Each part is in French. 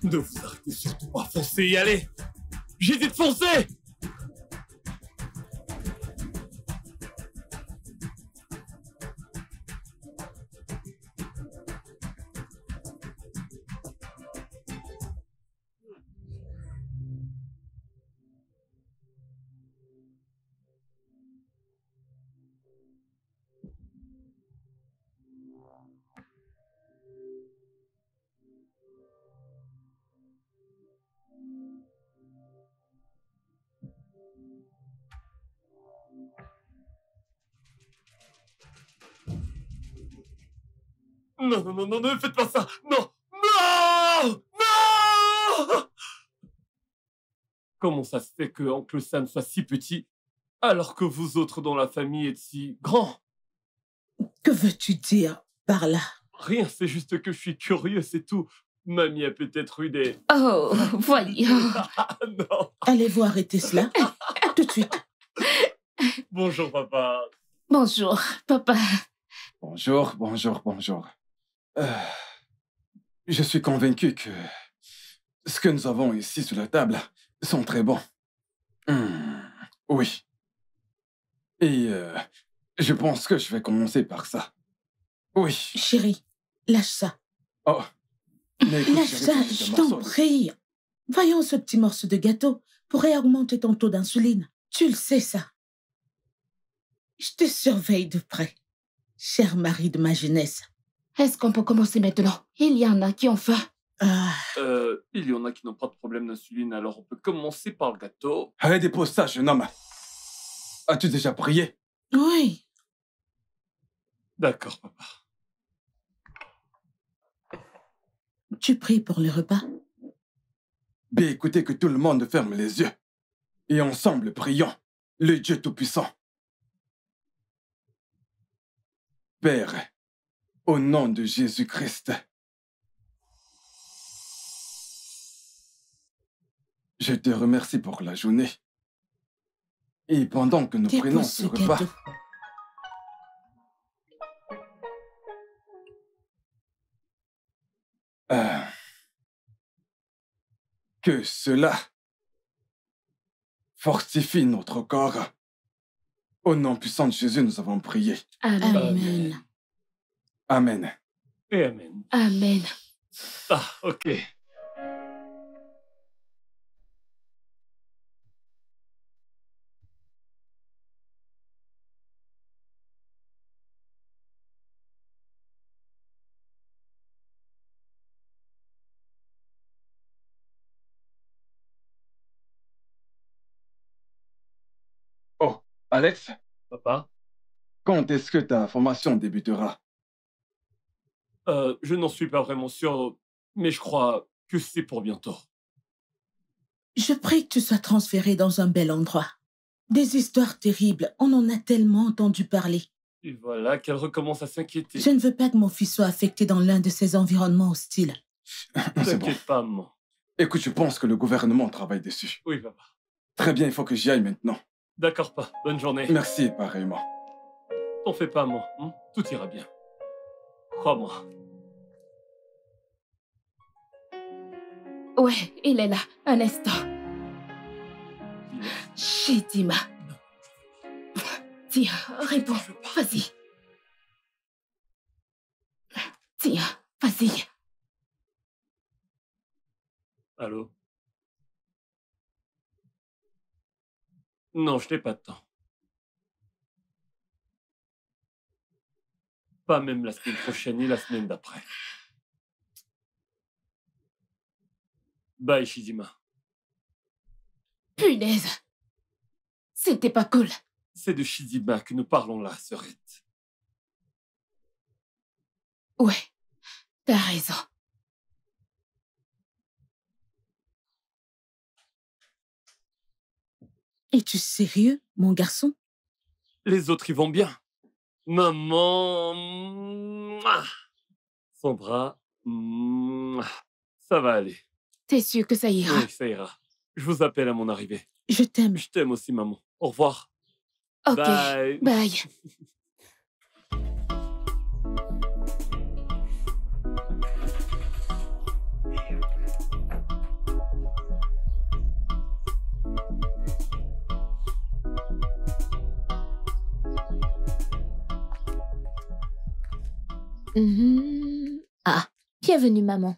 Ne vous arrêtez surtout pas, foncez y allez. J'ai dit de foncer. Non, non, non, non, ne faites pas ça. Non, non, non. Comment ça se fait que Oncle Sam soit si petit alors que vous autres dans la famille êtes si grands? Que veux-tu dire par là? Rien, c'est juste que je suis curieux, c'est tout. Mamie a peut-être eu des... Oh, voyons. Non. Allez-vous arrêter cela? Tout de suite. Bonjour, papa. Bonjour, papa. Bonjour, bonjour, bonjour. Je suis convaincu que ce que nous avons ici sur la table sont très bons. Oui. Et je pense que je vais commencer par ça. Oui. Chérie, lâche ça. Oh. Mais écoute, Lâche ça, chérie, c'est je un t'en morceau. prie. Voyons, ce petit morceau de gâteau pourrait augmenter ton taux d'insuline. Tu le sais, ça. Je te surveille de près, cher mari de ma jeunesse. Est-ce qu'on peut commencer maintenant? Il y en a qui ont faim. Ah, Il y en a qui n'ont pas de problème d'insuline, alors on peut commencer par le gâteau. Allez, dépose ça, jeune homme. As-tu déjà prié? oui. D'accord, papa. Tu pries pour le repas? Bien, écoutez que tout le monde ferme les yeux. Et ensemble, prions le Dieu Tout-Puissant. Père, au nom de Jésus-Christ, je te remercie pour la journée. Et pendant que nous prenons Dépose ce ce repas, gâteau. que cela fortifie notre corps. Au nom puissant de Jésus, nous avons prié. Amen. Amen. Amen. Et amen. Amen. Ah, ok. Oh, Alex, Papa, quand est-ce que ta formation débutera? je n'en suis pas vraiment sûr, mais je crois que c'est pour bientôt. Je prie que tu sois transféré dans un bel endroit. Des histoires terribles, on en a tellement entendu parler. Et voilà qu'elle recommence à s'inquiéter. Je ne veux pas que mon fils soit affecté dans l'un de ces environnements hostiles. C'est bon. T'inquiète pas, maman. Écoute, je pense que le gouvernement travaille dessus. Oui, papa. Très bien, il faut que j'y aille maintenant. D'accord, pas. Bonne journée. Merci, pareillement. T'en fais pas, maman. Hein? Tout ira bien. Crois-moi. Ouais, il est là. Un instant. Chidima. Tiens, réponds. Vas-y. Tiens, vas-y. Allô? Non, je n'ai pas de temps. Pas même la semaine prochaine ni la semaine d'après. Bye, Shizima. Punaise. C'était pas cool. C'est de Shizima que nous parlons là, sœurette. Ouais, t'as raison. Es-tu sérieux, mon garçon? Les autres y vont bien. Maman... Mouah. Son bras... Mouah. Ça va aller. T'es sûr que ça ira? Oui, ça ira. Je vous appelle à mon arrivée. Je t'aime. Je t'aime aussi, maman. Au revoir. Ok, Bye. bye. Ah, bienvenue, maman.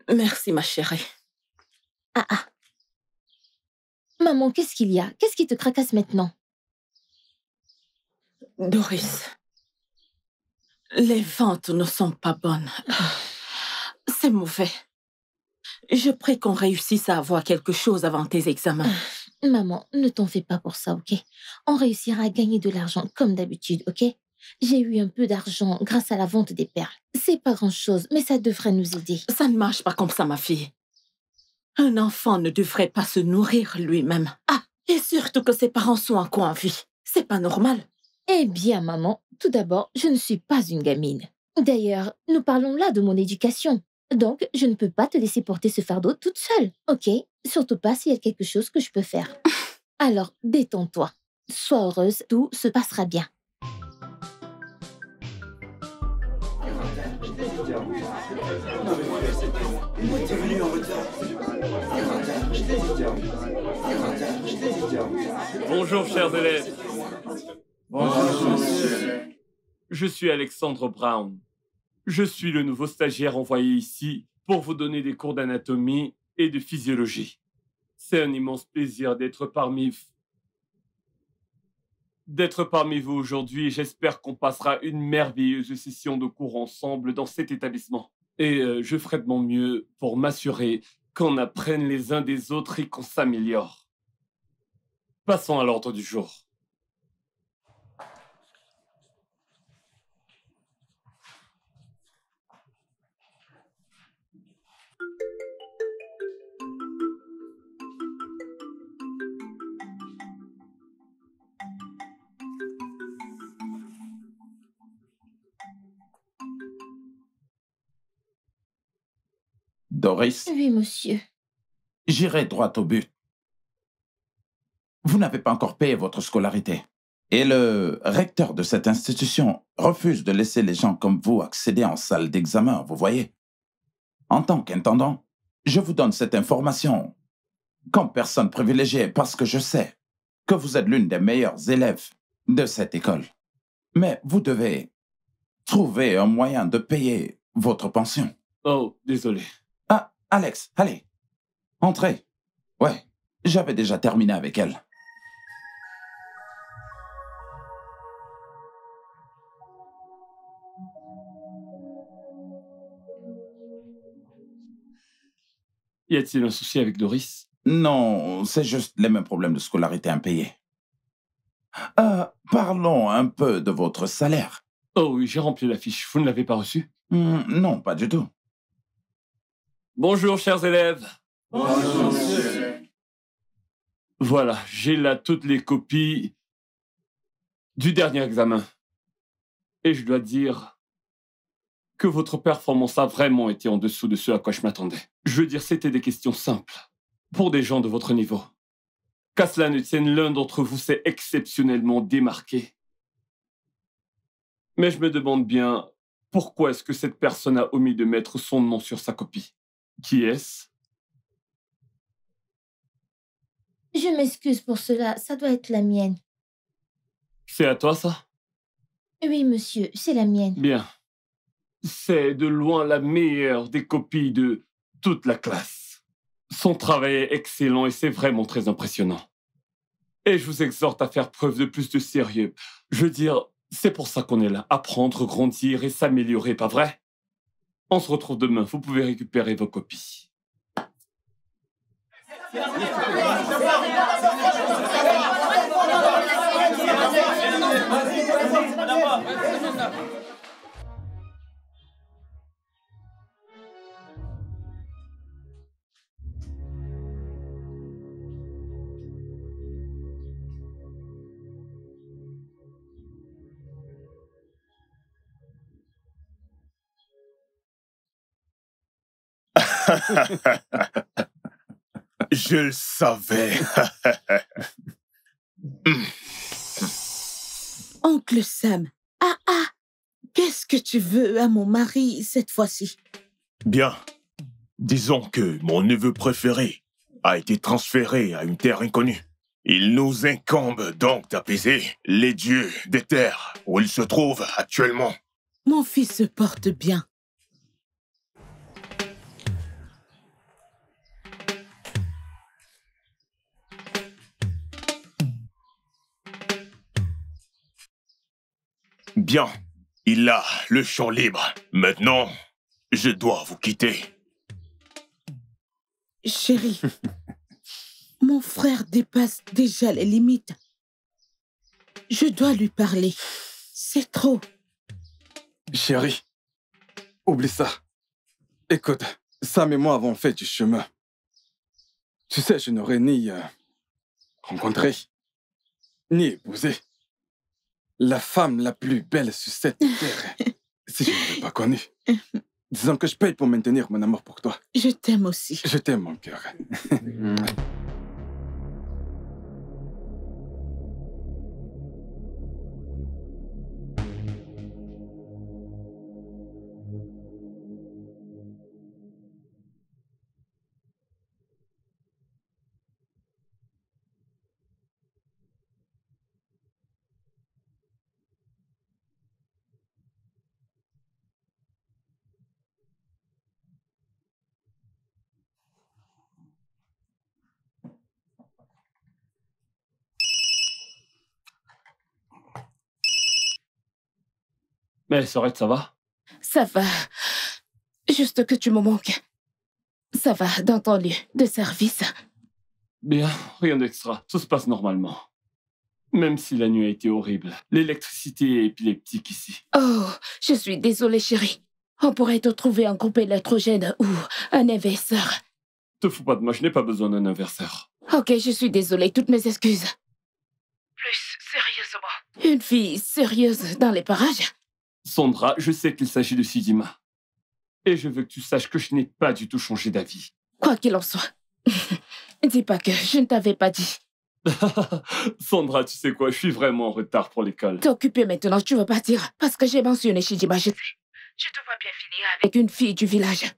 Merci, ma chérie. Ah. Maman, qu'est-ce qu'il y a? Qu'est-ce qui te tracasse maintenant? Doris, les ventes ne sont pas bonnes. C'est mauvais. Je prie qu'on réussisse à avoir quelque chose avant tes examens. Maman, ne t'en fais pas pour ça, ok? On réussira à gagner de l'argent comme d'habitude, ok? J'ai eu un peu d'argent grâce à la vente des perles. C'est pas grand-chose, mais ça devrait nous aider. Ça ne marche pas comme ça, ma fille. Un enfant ne devrait pas se nourrir lui-même. Ah, et surtout que ses parents sont encore en vie. C'est pas normal. Eh bien, maman, tout d'abord, je ne suis pas une gamine. D'ailleurs, nous parlons là de mon éducation. Donc, je ne peux pas te laisser porter ce fardeau toute seule, ok? Surtout pas s'il y a quelque chose que je peux faire. Alors, détends-toi. Sois heureuse, tout se passera bien. Bonjour, chers élèves. Bonjour, monsieur. Je suis Alexandre Brown. Je suis le nouveau stagiaire envoyé ici pour vous donner des cours d'anatomie et de physiologie. C'est un immense plaisir d'être parmi vous aujourd'hui et j'espère qu'on passera une merveilleuse session de cours ensemble dans cet établissement. Et je ferai de mon mieux pour m'assurer qu'on apprenne les uns des autres et qu'on s'améliore. Passons à l'ordre du jour. Doris, Oui, monsieur. j'irai droit au but. Vous n'avez pas encore payé votre scolarité. Et le recteur de cette institution refuse de laisser les gens comme vous accéder en salle d'examen, vous voyez. En tant qu'intendant, je vous donne cette information comme personne privilégiée parce que je sais que vous êtes l'une des meilleures élèves de cette école. Mais vous devez trouver un moyen de payer votre pension. Oh, désolé. Ah, Alex, allez, entrez. Ouais, j'avais déjà terminé avec elle. Y a-t-il un souci avec Doris? Non, c'est juste les mêmes problèmes de scolarité impayés. Parlons un peu de votre salaire. Oh oui, j'ai rempli la fiche. Vous ne l'avez pas reçue? Non, pas du tout. Bonjour, chers élèves. Bonjour, monsieur. Voilà, j'ai là toutes les copies du dernier examen. Et je dois dire que votre performance a vraiment été en dessous de ce à quoi je m'attendais. Je veux dire, c'était des questions simples pour des gens de votre niveau. Qu'à cela ne tienne, l'un d'entre vous s'est exceptionnellement démarqué. Mais je me demande bien, pourquoi est-ce que cette personne a omis de mettre son nom sur sa copie? Qui est-ce? Je m'excuse pour cela, ça doit être la mienne. C'est à toi, ça? Oui, monsieur, c'est la mienne. Bien. C'est de loin la meilleure des copies de toute la classe. Son travail est excellent et c'est vraiment très impressionnant. Et je vous exhorte à faire preuve de plus de sérieux. Je veux dire, c'est pour ça qu'on est là, apprendre, grandir et s'améliorer, pas vrai? On se retrouve demain, vous pouvez récupérer vos copies. Je le savais. Oncle Sam, qu'est-ce que tu veux à mon mari cette fois-ci? Bien. Disons que mon neveu préféré a été transféré à une terre inconnue. Il nous incombe donc d'apaiser les dieux des terres où ils se trouvent actuellement. Mon fils se porte bien. Bien, il a le champ libre. Maintenant, je dois vous quitter. Chérie, mon frère dépasse déjà les limites. Je dois lui parler. C'est trop. Chérie, oublie ça. Écoute, Sam et moi avons fait du chemin. Tu sais, je n'aurais ni rencontré, ni épousé la femme la plus belle sur cette terre si je ne l'avais pas connue. Disons que je paye pour maintenir mon amour pour toi. Je t'aime aussi. Je t'aime, mon cœur. Mais Sorette, ça va? Ça va. Juste que tu me manques. Ça va dans ton lieu de service. Bien, rien d'extra. Tout se passe normalement. Même si la nuit a été horrible. L'électricité est épileptique ici. Oh, je suis désolée, chérie. On pourrait te trouver un groupe électrogène ou un inverseur. Te fous pas de moi, je n'ai pas besoin d'un inverseur. Ok, je suis désolée. Toutes mes excuses. Plus sérieusement. Une fille sérieuse dans les parages? Sondra, je sais qu'il s'agit de Sidima. Et je veux que tu saches que je n'ai pas du tout changé d'avis. Quoi qu'il en soit. Dis pas que je ne t'avais pas dit. Sondra, tu sais quoi, je suis vraiment en retard pour l'école. T'es occupée maintenant, tu veux partir. Parce que j'ai mentionné Shijima. Je te vois bien finir avec une fille du village.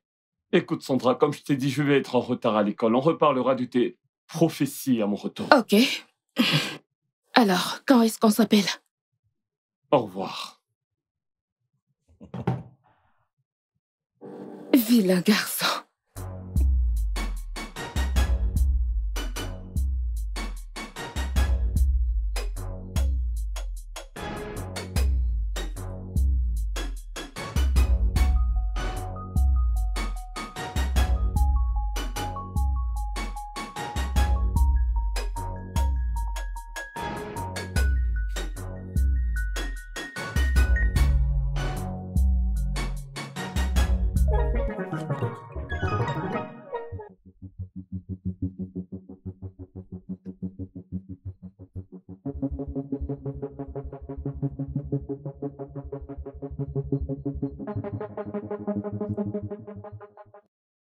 Écoute, Sondra, comme je t'ai dit, je vais être en retard à l'école. On reparlera de tes prophéties à mon retour. Ok. Alors, quand est-ce qu'on s'appelle? Au revoir. Vilain garçon.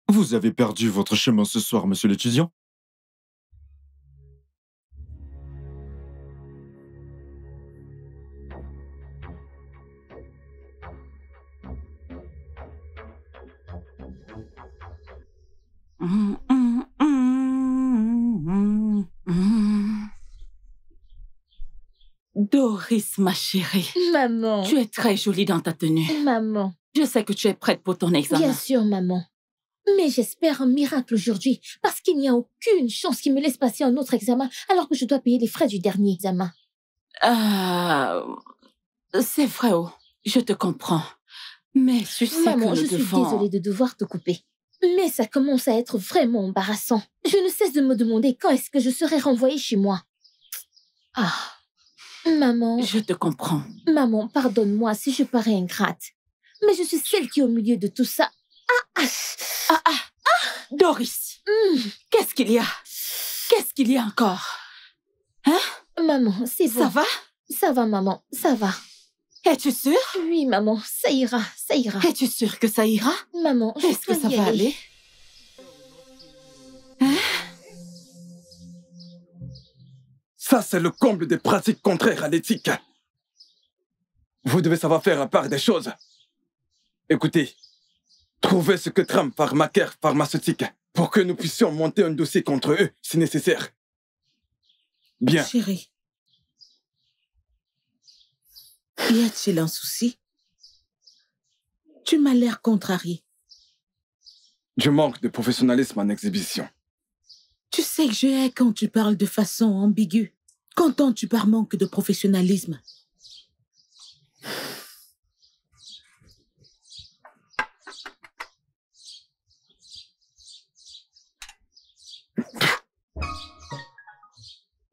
Vous avez perdu votre chemin ce soir, monsieur l'étudiant? Doris, ma chérie. Maman. Tu es très jolie dans ta tenue. Maman. Je sais que tu es prête pour ton examen. Bien sûr, maman. Mais j'espère un miracle aujourd'hui, parce qu'il n'y a aucune chance qu'il me laisse passer un autre examen alors que je dois payer les frais du dernier examen. C'est vrai, oh. Je te comprends. Mais tu sais Maman, que je nous suis devons... désolée de devoir te couper. Mais ça commence à être vraiment embarrassant. Je ne cesse de me demander quand est-ce que je serai renvoyée chez moi. Ah, maman... Je te comprends. Maman, pardonne-moi si je parais ingrate. Mais je suis celle qui est au milieu de tout ça. Doris, qu'est-ce qu'il y a? Qu'est-ce qu'il y a encore? Hein? Maman, c'est bon. Ça va? Ça va, maman, ça va. Es-tu sûre? Oui, maman, ça ira, ça ira. Es-tu sûre que ça ira? Maman, je Est-ce que peux ça y va aller? Ça, c'est le comble des pratiques contraires à l'éthique. Vous devez savoir faire la part des choses. Écoutez, trouvez ce que trame Pharmacare pharmaceutique pour que nous puissions monter un dossier contre eux si nécessaire. Bien. Chérie, y a-t-il un souci? Tu m'as l'air contrarié. Je manque de professionnalisme en exhibition. Tu sais que je hais quand tu parles de façon ambiguë. Qu'entends-tu par manque de professionnalisme?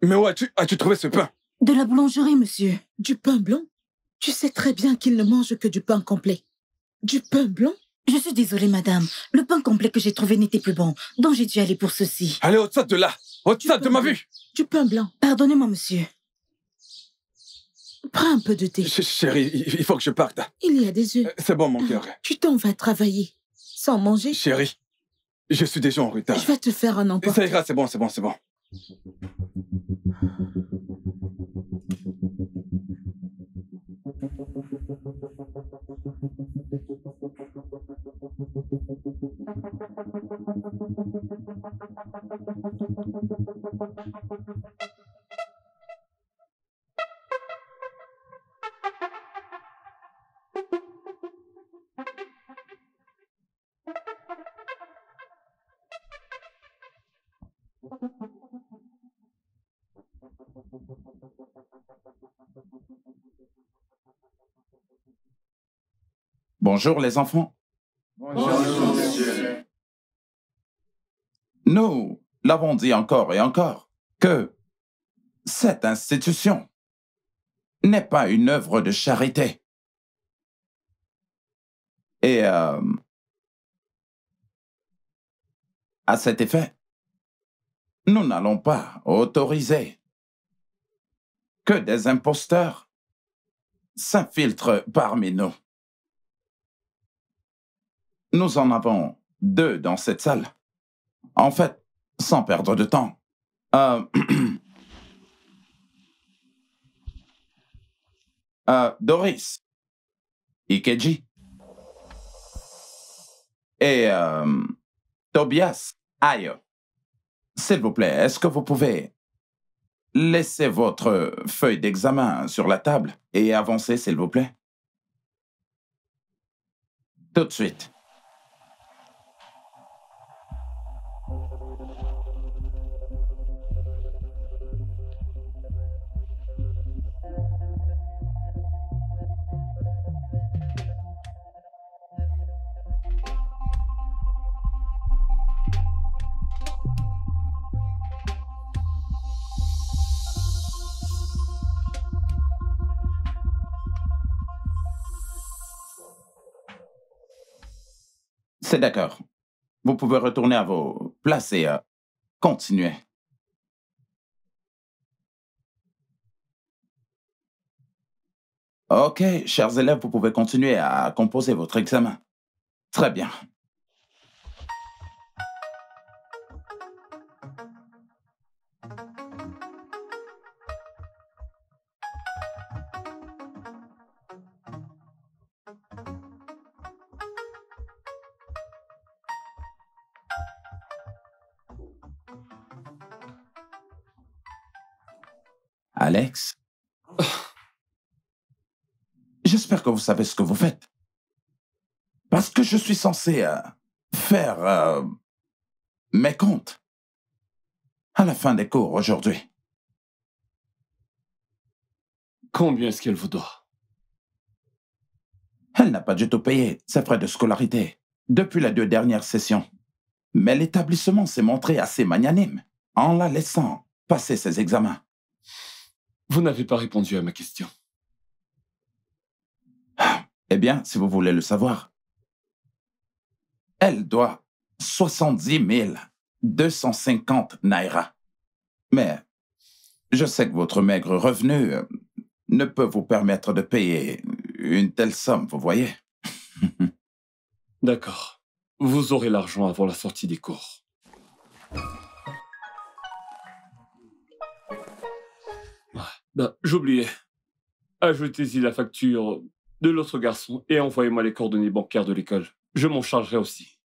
Mais où as-tu trouvé ce pain? De la boulangerie, monsieur. Du pain blanc? Tu sais très bien qu'il ne mange que du pain complet. Du pain blanc? Je suis désolée, madame. Le pain complet que j'ai trouvé n'était plus bon, donc j'ai dû aller pour ceci. Allez, ôte-ça de là! Ôte-ça de ma vue! Du pain blanc. Pardonnez-moi, monsieur. Prends un peu de thé. Chérie, il faut que je parte. Il y a des œufs. C'est bon, mon cœur. Tu t'en vas travailler. Sans manger? Chérie, je suis déjà en retard. Je vais te faire un emporter. Ça ira, c'est bon, c'est bon, c'est bon. Bonjour les enfants. Bonjour, monsieur. Nous l'avons dit encore et encore que cette institution n'est pas une œuvre de charité. Et à cet effet, nous n'allons pas autoriser que des imposteurs s'infiltrent parmi nous. Nous en avons 2 dans cette salle. En fait, sans perdre de temps, Doris, Ikeji et Tobias Ayo. S'il vous plaît, est-ce que vous pouvez laisser votre feuille d'examen sur la table et avancer, s'il vous plaît? Tout de suite. C'est d'accord. Vous pouvez retourner à vos places et continuer. Ok, chers élèves, vous pouvez continuer à composer votre examen. Très bien. Alex, j'espère que vous savez ce que vous faites. Parce que je suis censé faire mes comptes à la fin des cours aujourd'hui. Combien est-ce qu'elle vous doit? Elle n'a pas du tout payé ses frais de scolarité depuis les 2 dernières sessions. Mais l'établissement s'est montré assez magnanime en la laissant passer ses examens. Vous n'avez pas répondu à ma question. Eh bien, si vous voulez le savoir, elle doit 70 250 naira. Mais je sais que votre maigre revenu ne peut vous permettre de payer une telle somme, vous voyez. D'accord. Vous aurez l'argent avant la sortie des cours. J'oubliais. Ajoutez-y la facture de l'autre garçon et envoyez-moi les coordonnées bancaires de l'école. Je m'en chargerai aussi.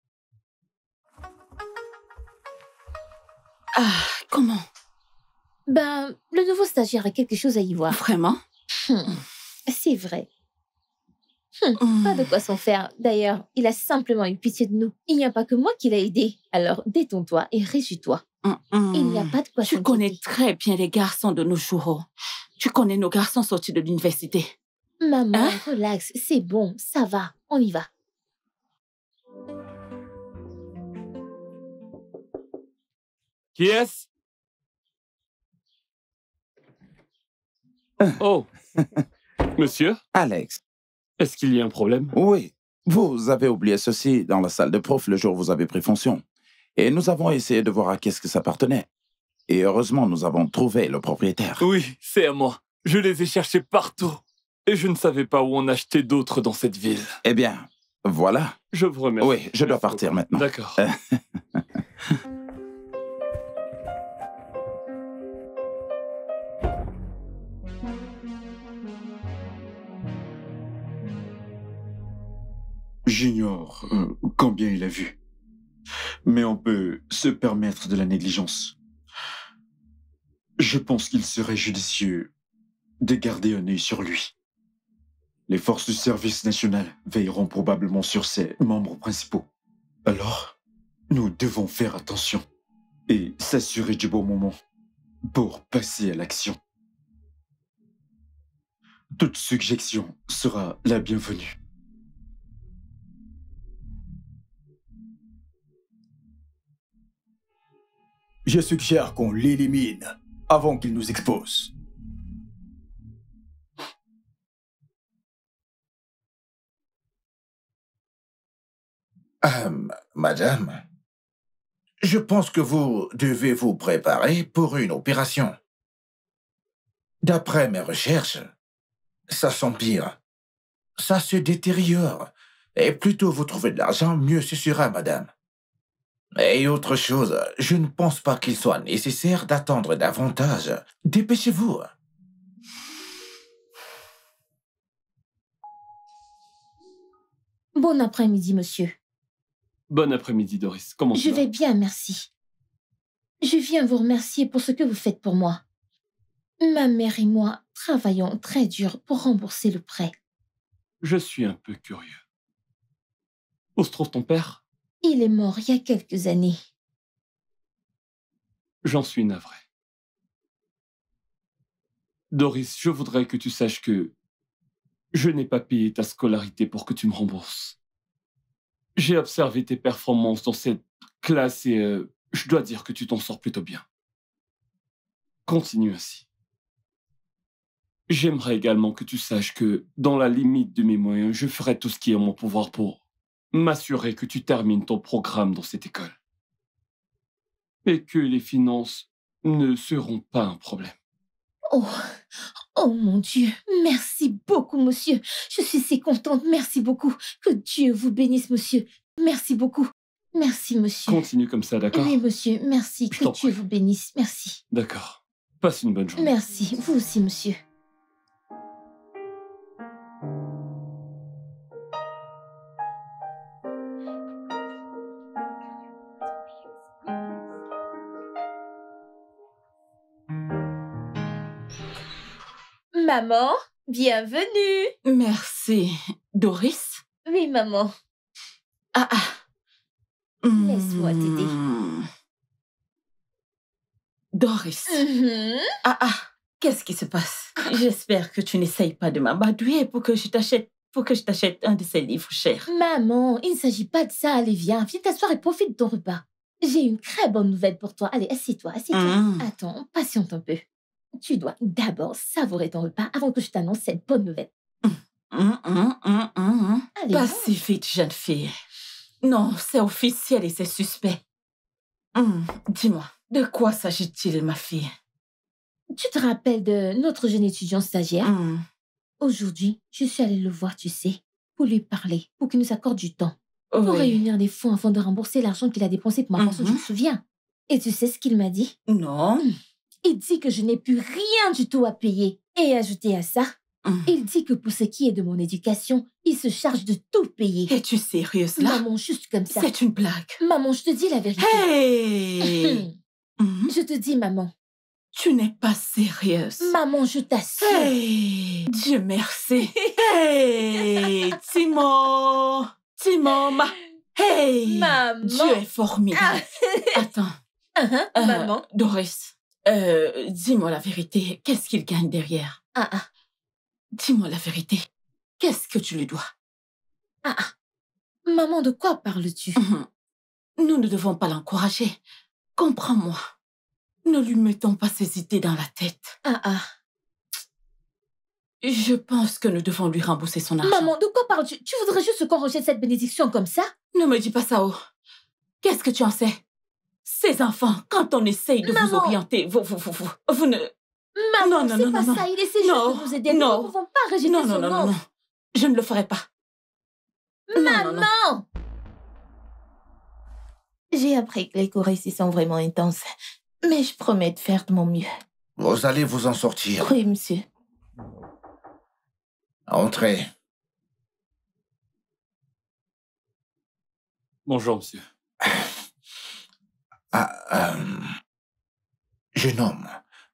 Ah, comment? Ben, le nouveau stagiaire a quelque chose à y voir. Vraiment? C'est vrai. Pas de quoi s'en faire. D'ailleurs, il a simplement eu pitié de nous. Il n'y a pas que moi qui l'a aidé. Alors, détends-toi et réjouis-toi. Il n'y a pas de quoi Tu s'inquiéter. connais très bien les garçons de nos jours. Tu connais nos garçons sortis de l'université. Maman, Hein? relax, c'est bon, ça va, on y va. Qui est-ce? Oh, monsieur, Alex, est-ce qu'il y a un problème? oui, vous avez oublié ceci dans la salle de prof le jour où vous avez pris fonction. Et nous avons essayé de voir à qui est-ce que ça appartenait. Et heureusement, nous avons trouvé le propriétaire. Oui, c'est à moi. Je les ai cherchés partout. Et je ne savais pas où en acheter d'autres dans cette ville. Eh bien, voilà. Je vous remercie. Oui, je dois Merci partir beaucoup. maintenant. D'accord. J'ignore combien il a vu. Mais on peut se permettre de la négligence. Je pense qu'il serait judicieux de garder un œil sur lui. Les forces du service national veilleront probablement sur ses membres principaux. Alors, nous devons faire attention et s'assurer du bon moment pour passer à l'action. Toute suggestion sera la bienvenue. Je suggère qu'on l'élimine avant qu'il nous expose. Madame, je pense que vous devez vous préparer pour une opération. D'après mes recherches, ça s'empire, ça se détériore. Et plus tôt vous trouvez de l'argent, mieux ce sera, madame. Et autre chose, je ne pense pas qu'il soit nécessaire d'attendre davantage. Dépêchez-vous. Bon après-midi, monsieur. Bon après-midi, Doris. Comment tu Je vas? vais bien, merci. Je viens vous remercier pour ce que vous faites pour moi. Ma mère et moi travaillons très dur pour rembourser le prêt. Je suis un peu curieux. Où se trouve ton père? Il est mort il y a quelques années. J'en suis navré. Doris, je voudrais que tu saches que je n'ai pas payé ta scolarité pour que tu me rembourses. J'ai observé tes performances dans cette classe et je dois dire que tu t'en sors plutôt bien. Continue ainsi. J'aimerais également que tu saches que, dans la limite de mes moyens, je ferai tout ce qui est en mon pouvoir pour m'assurer que tu termines ton programme dans cette école. Et que les finances ne seront pas un problème. Oh mon Dieu, merci beaucoup, monsieur. Je suis si contente, merci beaucoup. Que Dieu vous bénisse, monsieur. Merci beaucoup. Merci, monsieur. Continue comme ça, d'accord? Oui, monsieur, merci. Je Que t'en Dieu prie. vous bénisse, merci. D'accord. Passe une bonne journée. Merci, vous aussi, monsieur. Maman, bienvenue. Merci. Doris? Oui, maman. Laisse-moi t'aider. Doris. Qu'est-ce qui se passe? J'espère que tu n'essayes pas de m'amadouer pour que je t'achète un de ces livres chers. Maman, il ne s'agit pas de ça. Allez, viens t'asseoir et profite de ton repas. J'ai une très bonne nouvelle pour toi. Allez, assieds-toi. Attends, patiente un peu. Tu dois d'abord savourer ton repas avant que je t'annonce cette bonne nouvelle. Allez, Pas si vite, jeune fille. Non, c'est officiel et c'est suspect. Dis-moi, de quoi s'agit-il, ma fille? tu te rappelles de notre jeune étudiant stagiaire? Aujourd'hui, je suis allée le voir, tu sais, pour lui parler, pour qu'il nous accorde du temps. Pour réunir des fonds afin de rembourser l'argent qu'il a dépensé pour ma pension, tu te souviens? Et tu sais ce qu'il m'a dit? Non. Il dit que je n'ai plus rien du tout à payer. Et ajouté à ça, il dit que pour ce qui est de mon éducation, il se charge de tout payer. Es-tu sérieuse là? Maman, juste comme ça. C'est une blague. Maman, je te dis la vérité. Hey! Je te dis, maman, Tu n'es pas sérieuse. Maman, je t'assure. Hey, Dieu merci. Hey, Timon. Hey, Maman. Dieu est formidable. Attends. Maman. Doris, dis-moi la vérité. Qu'est-ce qu'il gagne derrière? Dis-moi la vérité. Qu'est-ce que tu lui dois? Maman, de quoi parles-tu? Nous ne devons pas l'encourager. Comprends-moi. Ne lui mettons pas ces idées dans la tête. Je pense que nous devons lui rembourser son argent. Maman, de quoi parles-tu? Tu voudrais juste qu'on rejette cette bénédiction comme ça? Ne me dis pas ça, oh. Qu'est-ce que tu en sais? Ces enfants, quand on essaye de vous orienter, vous ne... Maman, non, c'est pas ça. Il essaie juste de nous aider. Nous ne pouvons pas rejeter son offre. Non. Je ne le ferai pas. Maman! J'ai appris que les cours ici sont vraiment intenses, mais je promets de faire de mon mieux. Vous allez vous en sortir. Oui, monsieur. Entrez. Bonjour, monsieur. Jeune homme,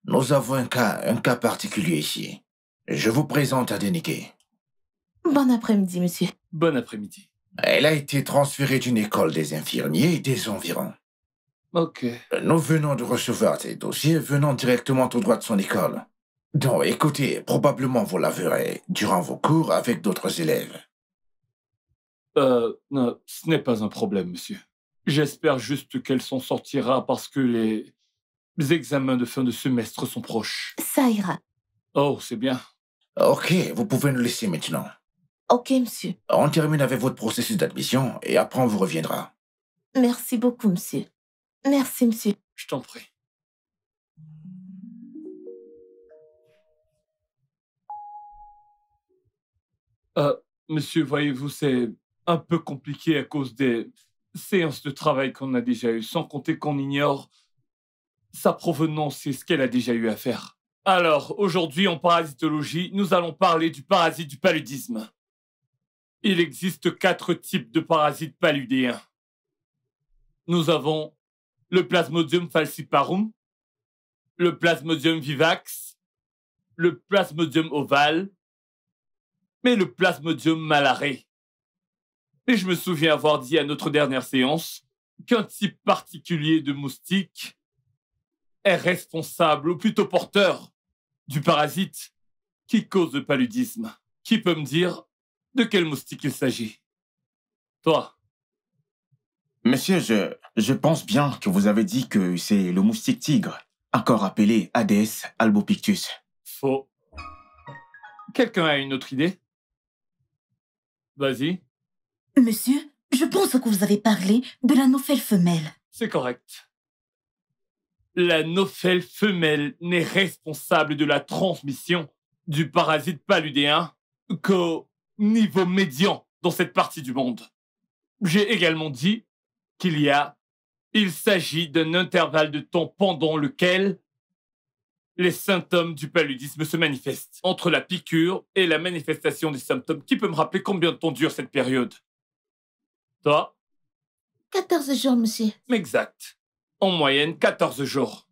nous avons un cas particulier ici. Je vous présente Adenike. Bon après-midi, monsieur. Bon après-midi. Elle a été transférée d'une école des infirmiers des environs. Ok. Nous venons de recevoir ces dossiers venant directement tout droit de son école. Donc, écoutez, probablement vous la verrez durant vos cours avec d'autres élèves. Non, ce n'est pas un problème, monsieur. J'espère juste qu'elle s'en sortira parce que les examens de fin de semestre sont proches. Ça ira. Oh, c'est bien. Ok, vous pouvez nous laisser maintenant. Ok, monsieur. On termine avec votre processus d'admission et après on vous reviendra. Merci beaucoup, monsieur. Merci, monsieur. Je t'en prie. Monsieur, voyez-vous, c'est un peu compliqué à cause des séances de travail qu'on a déjà eues, sans compter qu'on ignore sa provenance et ce qu'elle a déjà eu à faire. Alors, aujourd'hui, en parasitologie, nous allons parler du parasite du paludisme. Il existe 4 types de parasites paludéens. Nous avons le Plasmodium falciparum, le Plasmodium vivax, le Plasmodium ovale, mais le Plasmodium malare. Et je me souviens avoir dit à notre dernière séance qu'un type particulier de moustique est responsable, ou plutôt porteur, du parasite qui cause le paludisme. Qui peut me dire de quel moustique il s'agit? Toi? Monsieur, je pense bien que vous avez dit que c'est le moustique tigre, encore appelé Aedes albopictus. Faux. Quelqu'un a une autre idée? Vas-y. Monsieur, je pense que vous avez parlé de la nophelle femelle. C'est correct. La nophelle femelle n'est responsable de la transmission du parasite paludéen qu'au niveau médian dans cette partie du monde. J'ai également dit il s'agit d'un intervalle de temps pendant lequel les symptômes du paludisme se manifestent. Entre la piqûre et la manifestation des symptômes, qui peut me rappeler combien de temps dure cette période? Toi? 14 jours, monsieur. Exact. En moyenne, 14 jours.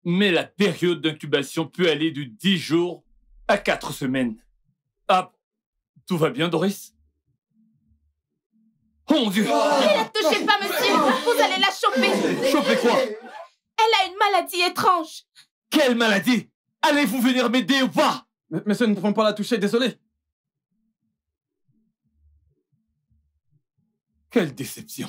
Mais la période d'incubation peut aller de 10 jours à 4 semaines. Ah, tout va bien, Doris? Oh mon Dieu! Ne la touchez pas, monsieur! Vous allez la choper! Choper quoi? Elle a une maladie étrange! Quelle maladie? Allez-vous venir m'aider ou pas? Monsieur, nous ne pouvons pas la toucher, désolé. Quelle déception.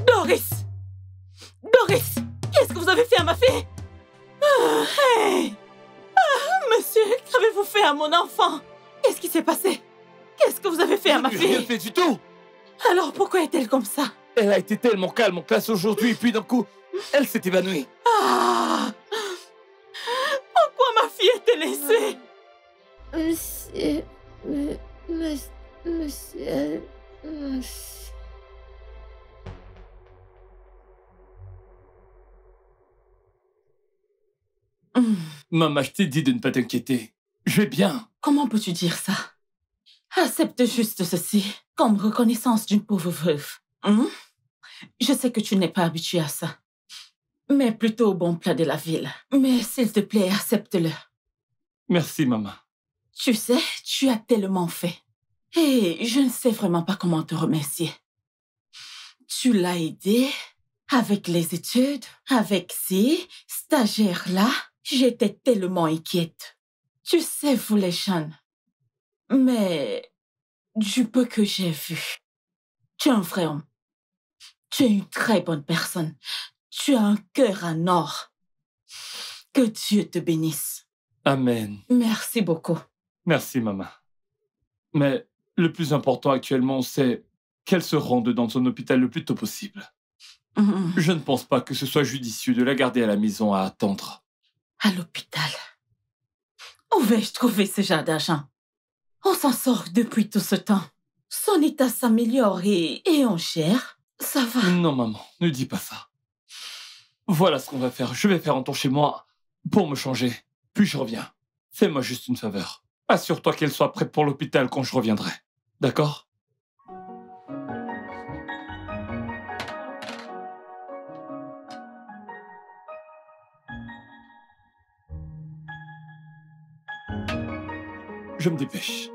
Doris! Doris! Qu'est-ce que vous avez fait à ma fille? Hey! Monsieur, qu'avez-vous fait à mon enfant? Qu'est-ce qui s'est passé? Qu'est-ce que vous avez fait à ma Je fille? n'ai rien fait du tout! Alors pourquoi est-elle comme ça? Elle a été tellement calme en classe aujourd'hui, et puis d'un coup, elle s'est évanouie. Ah! Pourquoi ma fille est-elle laissée? Monsieur... Maman, je t'ai dit de ne pas t'inquiéter. Je vais bien. Comment peux-tu dire ça? Accepte juste ceci, comme reconnaissance d'une pauvre veuve. Je sais que tu n'es pas habitué à ça, mais plutôt au bon plat de la ville. Mais s'il te plaît, accepte-le. Merci, maman. Tu sais, tu as tellement fait. Et je ne sais vraiment pas comment te remercier. Tu l'as aidé avec les études, avec ces stagiaires-là. J'étais tellement inquiète. Tu sais, vous les jeunes. Mais du peu que j'ai vu, tu es un vrai homme. Tu es une très bonne personne. Tu as un cœur en or. Que Dieu te bénisse. Amen. Merci beaucoup. Merci, maman. Mais le plus important actuellement, c'est qu'elle se rende dans son hôpital le plus tôt possible. Je ne pense pas que ce soit judicieux de la garder à la maison à attendre. À l'hôpital. Où vais-je trouver ce genre d'argent? On s'en sort depuis tout ce temps. Son état s'améliore et on gère. Ça va. Non, maman, ne dis pas ça. Voilà ce qu'on va faire. Je vais faire un tour chez moi pour me changer. Puis je reviens. Fais-moi juste une faveur. Assure-toi qu'elle soit prête pour l'hôpital quand je reviendrai. D'accord? Je me dépêche.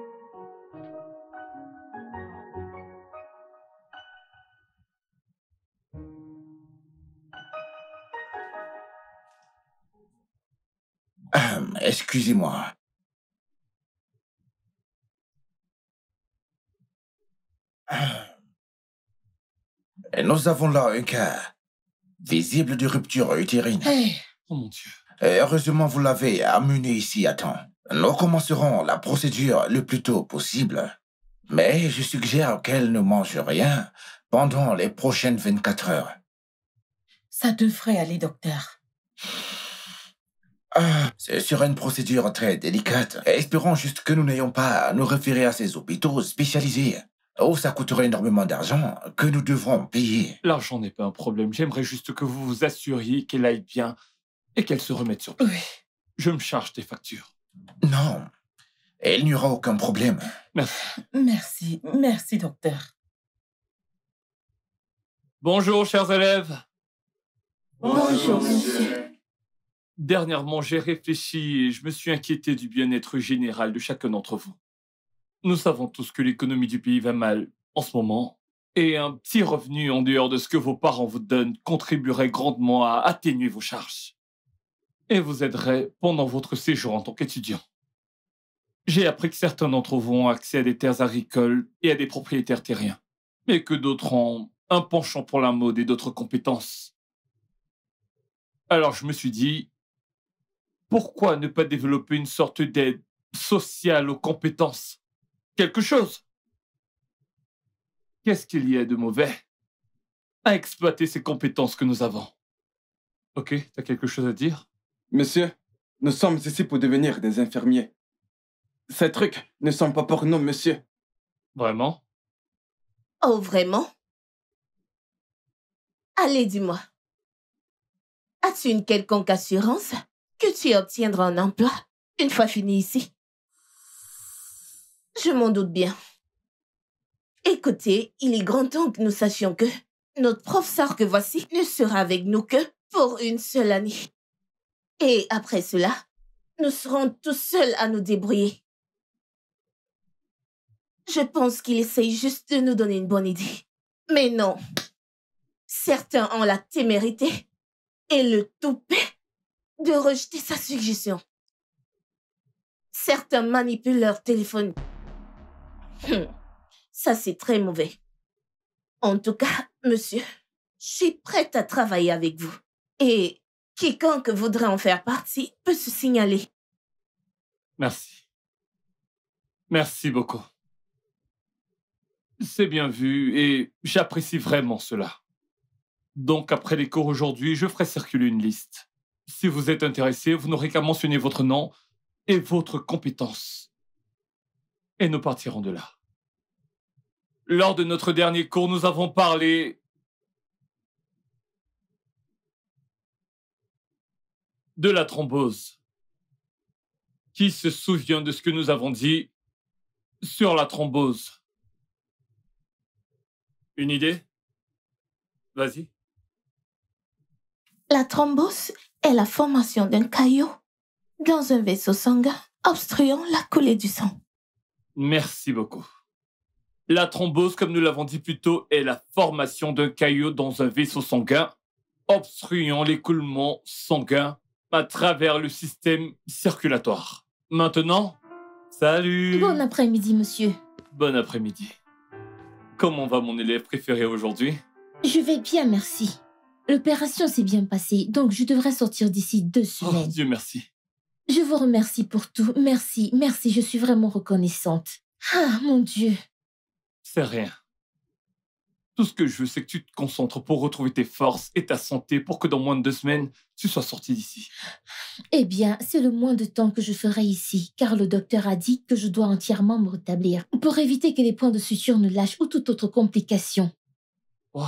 Excusez-moi. Nous avons là un cas visible de rupture utérine. Hey. Oh mon Dieu. Et heureusement, vous l'avez amené ici à temps. Nous commencerons la procédure le plus tôt possible. Mais je suggère qu'elle ne mange rien pendant les prochaines 24 heures. Ça devrait aller, docteur. C'est sur une procédure très délicate. Espérons juste que nous n'ayons pas à nous référer à ces hôpitaux spécialisés où ça coûterait énormément d'argent que nous devrons payer. L'argent n'est pas un problème. J'aimerais juste que vous vous assuriez qu'elle aille bien et qu'elle se remette sur pied. Oui. Je me charge des factures. Non, il n'y aura aucun problème. Merci. Merci, docteur. Bonjour, chers élèves. Bonjour, monsieur. Dernièrement, j'ai réfléchi et je me suis inquiété du bien-être général de chacun d'entre vous. Nous savons tous que l'économie du pays va mal en ce moment et un petit revenu en dehors de ce que vos parents vous donnent contribuerait grandement à atténuer vos charges et vous aiderait pendant votre séjour en tant qu'étudiant. J'ai appris que certains d'entre vous ont accès à des terres agricoles et à des propriétaires terriens, mais que d'autres ont un penchant pour la mode et d'autres compétences. Alors je me suis dit, pourquoi ne pas développer une sorte d'aide sociale aux compétences? Quelque chose. Qu'est-ce qu'il y a de mauvais à exploiter ces compétences que nous avons? Ok, t'as quelque chose à dire? Monsieur, nous sommes ici pour devenir des infirmiers. Ces trucs ne sont pas pour nous, monsieur. Vraiment? Oh, vraiment? Allez, dis-moi. As-tu une quelconque assurance que tu obtiendras un emploi une fois fini ici? Je m'en doute bien. Écoutez, il est grand temps que nous sachions que notre professeur que voici ne sera avec nous que pour une seule année. Et après cela, nous serons tous seuls à nous débrouiller. Je pense qu'il essaye juste de nous donner une bonne idée. Mais non. Certains ont la témérité et le toupet de rejeter sa suggestion. Certains manipulent leur téléphone. Ça, c'est très mauvais. En tout cas, monsieur, je suis prête à travailler avec vous. Et quiconque voudrait en faire partie peut se signaler. Merci. Merci beaucoup. C'est bien vu et j'apprécie vraiment cela. Donc, après les cours aujourd'hui, je ferai circuler une liste. Si vous êtes intéressé, vous n'aurez qu'à mentionner votre nom et votre compétence. Et nous partirons de là. Lors de notre dernier cours, nous avons parlé de la thrombose. Qui se souvient de ce que nous avons dit sur la thrombose. Une idée? Vas-y. La thrombose est la formation d'un caillot dans un vaisseau sanguin obstruant la coulée du sang. Merci beaucoup. La thrombose, comme nous l'avons dit plus tôt, est la formation d'un caillot dans un vaisseau sanguin obstruant l'écoulement sanguin à travers le système circulatoire. Maintenant, salut! Bon après-midi, monsieur. Bon après-midi. Comment va mon élève préféré aujourd'hui? Je vais bien, merci. L'opération s'est bien passée, donc je devrais sortir d'ici 2 Oh, semaines. Dieu merci. Je vous remercie pour tout. Merci, merci, je suis vraiment reconnaissante. Ah, mon Dieu. C'est rien. Tout ce que je veux, c'est que tu te concentres pour retrouver tes forces et ta santé pour que dans moins de 2 semaines, tu sois sorti d'ici. Eh bien, c'est le moins de temps que je ferai ici, car le docteur a dit que je dois entièrement me rétablir pour éviter que les points de suture ne lâchent ou toute autre complication. Oh.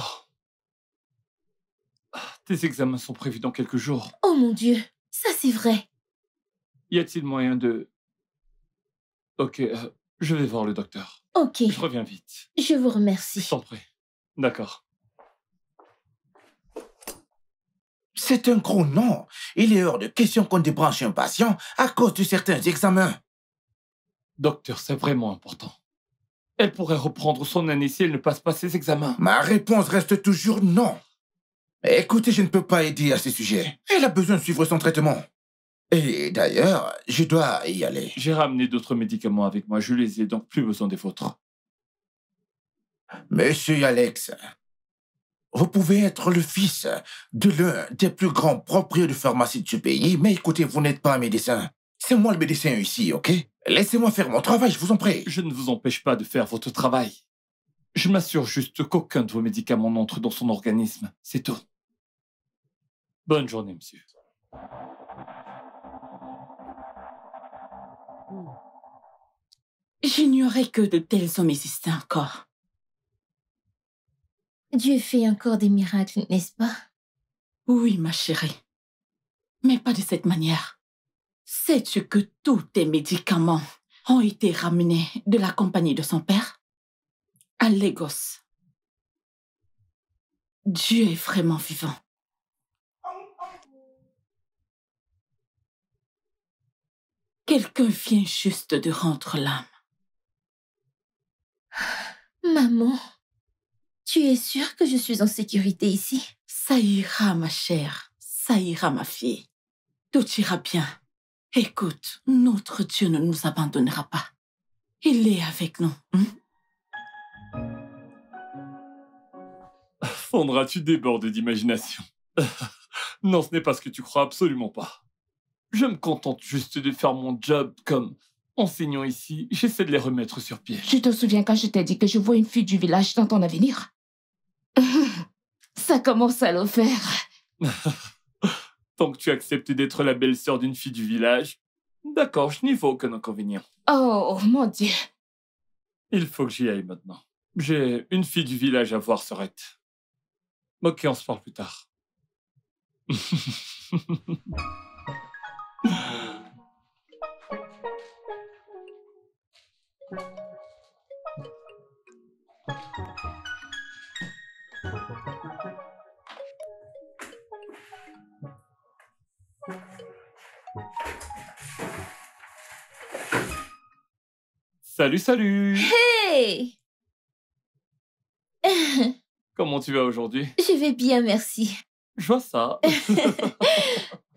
Tes examens sont prévus dans quelques jours. Oh mon Dieu, ça c'est vrai. Y a-t-il moyen de... Ok, je vais voir le docteur. Ok, Je reviens vite. je vous Je remercie. t'en prie. D'accord. C'est un gros non. Il est hors de question qu'on débranche un patient à cause de certains examens. Docteur, c'est vraiment important. Elle pourrait reprendre son année si elle ne passe pas ses examens. Ma réponse reste toujours non. Écoutez, je ne peux pas aider à ce sujet. Elle a besoin de suivre son traitement. Et d'ailleurs, je dois y aller. J'ai ramené d'autres médicaments avec moi. Je les ai donc plus besoin des vôtres. Monsieur Alex, vous pouvez être le fils de l'un des plus grands propriétaires de pharmacie de ce pays, mais écoutez, vous n'êtes pas un médecin. C'est moi le médecin ici, ok? Laissez-moi faire mon travail, je vous en prie. Je ne vous empêche pas de faire votre travail. Je m'assure juste qu'aucun de vos médicaments n'entre dans son organisme. C'est tout. Bonne journée, monsieur. J'ignorais que de tels hommes existaient encore. Dieu fait encore des miracles, n'est-ce pas? Oui, ma chérie. Mais pas de cette manière. Sais-tu que tous tes médicaments ont été ramenés de la compagnie de son père à Lagos? Dieu est vraiment vivant. Quelqu'un vient juste de rendre l'âme. Maman, tu es sûre que je suis en sécurité ici? Ça ira, ma chère. Ça ira, ma fille. Tout ira bien. Écoute, notre Dieu ne nous abandonnera pas. Il est avec nous. Fondra, tu débordes d'imagination. Non, ce n'est pas ce que tu crois, absolument pas. Je me contente juste de faire mon job comme enseignant ici. J'essaie de les remettre sur pied. Tu te souviens quand je t'ai dit que je vois une fille du village dans ton avenir? Ça commence à le faire. Tant que tu acceptes d'être la belle-sœur d'une fille du village, d'accord, je n'y vois aucun inconvénient. Oh, mon Dieu. Il faut que j'y aille maintenant. J'ai une fille du village à voir, Sorette. Ok, on se parle plus tard. Salut, salut! Hey! Comment tu vas aujourd'hui? Je vais bien, merci. Je vois ça.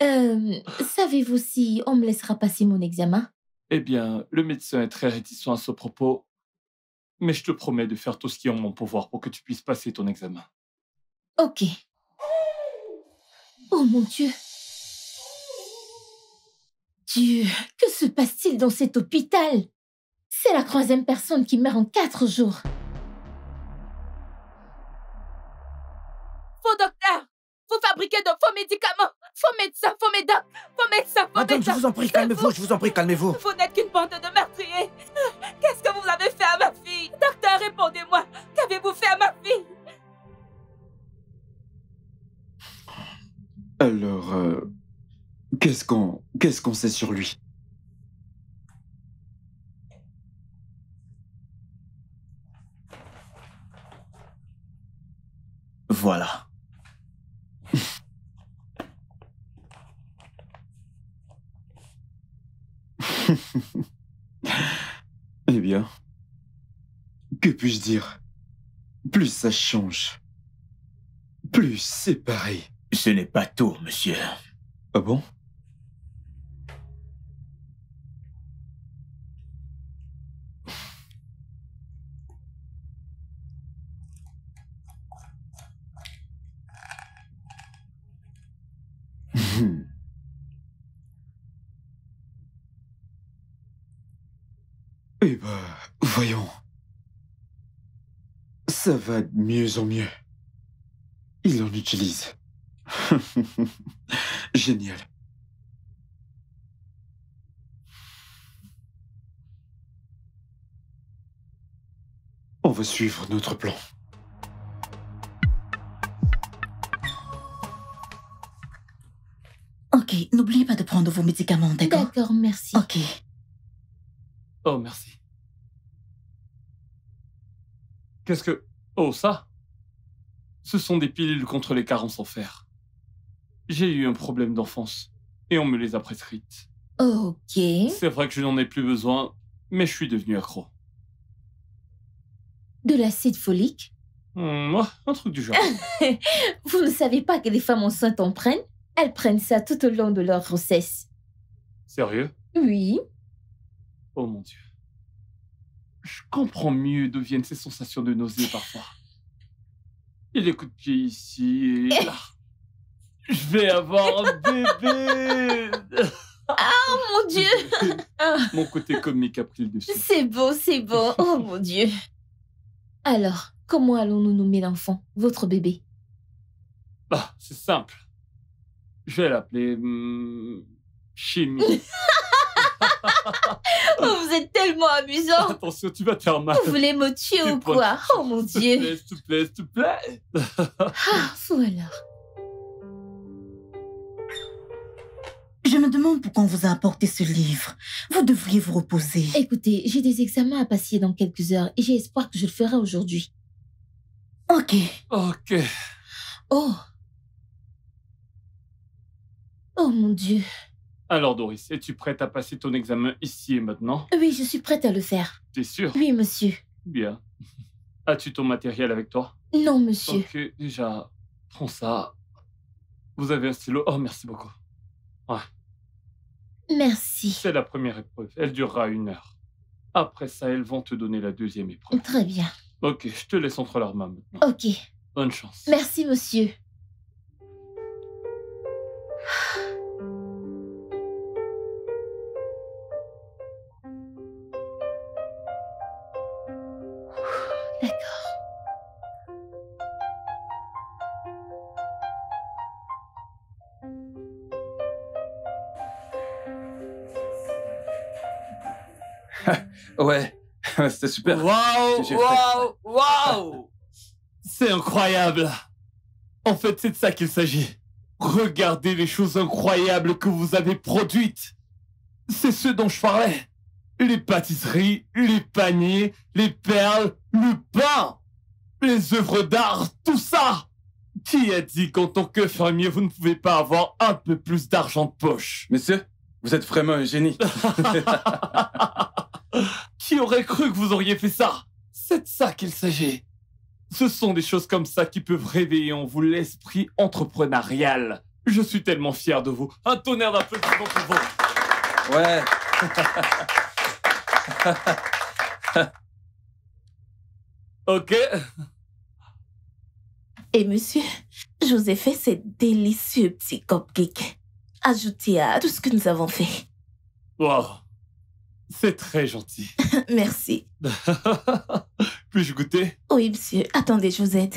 Savez-vous si on me laissera passer mon examen? Eh bien, le médecin est très réticent à ce propos, mais je te promets de faire tout ce qui est en mon pouvoir pour que tu puisses passer ton examen. Ok. Oh mon Dieu. Dieu, que se passe-t-il dans cet hôpital? C'est la 3e personne qui meurt en 4 jours. Faux docteur! Vous fabriquez de faux médicaments! Faux médecins, faux médocs! Faux médecins, faux Madame, médecins! je vous en prie, calmez-vous, je vous en prie, calmez-vous. Vous n'êtes qu'une bande de meurtriers! Qu'est-ce que vous avez fait à ma fille? Docteur, répondez-moi! Qu'avez-vous fait à ma fille? Alors, qu'est-ce qu'on sait sur lui? Voilà. Eh bien, que puis-je dire? Plus ça change, plus c'est pareil. Ce n'est pas tout, monsieur. Ah bon? Eh ben, voyons. Ça va de mieux en mieux. Il en utilise. Génial. On va suivre notre plan. Ok, n'oubliez pas de prendre vos médicaments, d'accord? D'accord, merci. Ok. Oh, merci. Qu'est-ce que... Oh, ça? Ce sont des pilules contre les carences en fer. J'ai eu un problème d'enfance et on me les a prescrites. Ok. C'est vrai que je n'en ai plus besoin, mais je suis devenu accro. De l'acide folique? Ouais, un truc du genre. Vous ne savez pas que les femmes enceintes en prennent? Elles prennent ça tout au long de leur grossesse. Sérieux? Oui. Oh mon Dieu. Je comprends mieux d'où viennent ces sensations de nausée parfois. Il y a des coups de pied ici et là. Je vais avoir un bébé. Oh mon Dieu. Mon côté comique a pris le dessus. C'est beau, c'est beau. Oh mon Dieu. Alors, comment allons-nous nommer l'enfant, votre bébé? Ah, c'est simple. Je vais l'appeler... Chimie. Oh, vous êtes tellement amusant. Attention, tu vas te faire mal. Vous voulez me tuer ou quoi? Oh mon Dieu. S'il te plaît, s'il te plaît. Ah, voilà. Je me demande pourquoi on vous a apporté ce livre. Vous devriez vous reposer. Écoutez, j'ai des examens à passer dans quelques heures et j'ai espoir que je le ferai aujourd'hui. Ok. Ok. Oh. Oh mon Dieu. Alors Doris, es-tu prête à passer ton examen ici et maintenant? Oui, je suis prête à le faire. T'es sûre? Oui, monsieur. Bien. As-tu ton matériel avec toi? Non, monsieur. Ok, déjà, prends ça. Vous avez un stylo? Oh, merci beaucoup. Ouais. Merci. C'est la première épreuve. Elle durera 1 heure. Après ça, elles vont te donner la deuxième épreuve. Très bien. Ok, je te laisse entre leurs mains maintenant. Ok. Bonne chance. Merci, monsieur. D'accord. Ouais, c'était super. Waouh, J'ai waouh, waouh! C'est incroyable. En fait, c'est de ça qu'il s'agit. Regardez les choses incroyables que vous avez produites. C'est ce dont je parlais. Les pâtisseries, les paniers, les perles, le pain, les œuvres d'art, tout ça. Qui a dit qu'en tant que fermier, vous ne pouvez pas avoir un peu plus d'argent de poche? Monsieur, vous êtes vraiment un génie. Qui aurait cru que vous auriez fait ça? C'est de ça qu'il s'agit. Ce sont des choses comme ça qui peuvent réveiller en vous l'esprit entrepreneurial. Je suis tellement fier de vous. Un tonnerre d'applaudissements pour vous. Ouais. Ok. Et monsieur, je vous ai fait ces délicieux petits cupcakes. Ajoutés à tout ce que nous avons fait. Wow. C'est très gentil. Merci. Puis-je goûter? Oui, monsieur. Attendez, je vous aide.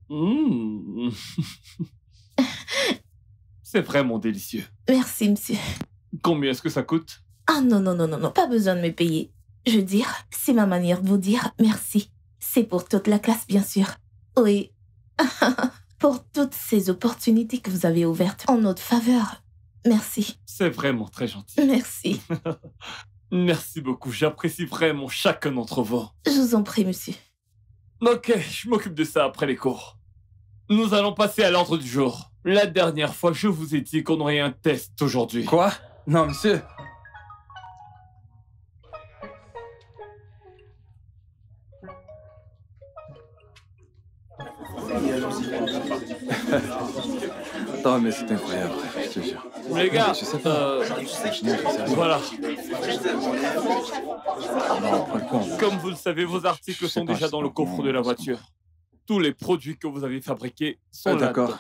Mmh. C'est vraiment délicieux. Merci, monsieur. Combien est-ce que ça coûte? Ah non, non, non, non, non, pas besoin de me payer. Je veux dire, c'est ma manière de vous dire merci. C'est pour toute la classe, bien sûr. Oui. Pour toutes ces opportunités que vous avez ouvertes en notre faveur. Merci. C'est vraiment très gentil. Merci. Merci beaucoup. J'apprécie vraiment chacun d'entre vous. Je vous en prie, monsieur. Ok, je m'occupe de ça après les cours. Nous allons passer à l'ordre du jour. La dernière fois, je vous ai dit qu'on aurait un test aujourd'hui. Quoi? Non, monsieur. Non, mais c'est incroyable, je te jure. Les gars, je sais pas. Voilà. Non, prends le compte. Comme vous le savez, vos articles sont déjà dans le coffre de la voiture. Tous les produits que vous avez fabriqués sont là. D'accord.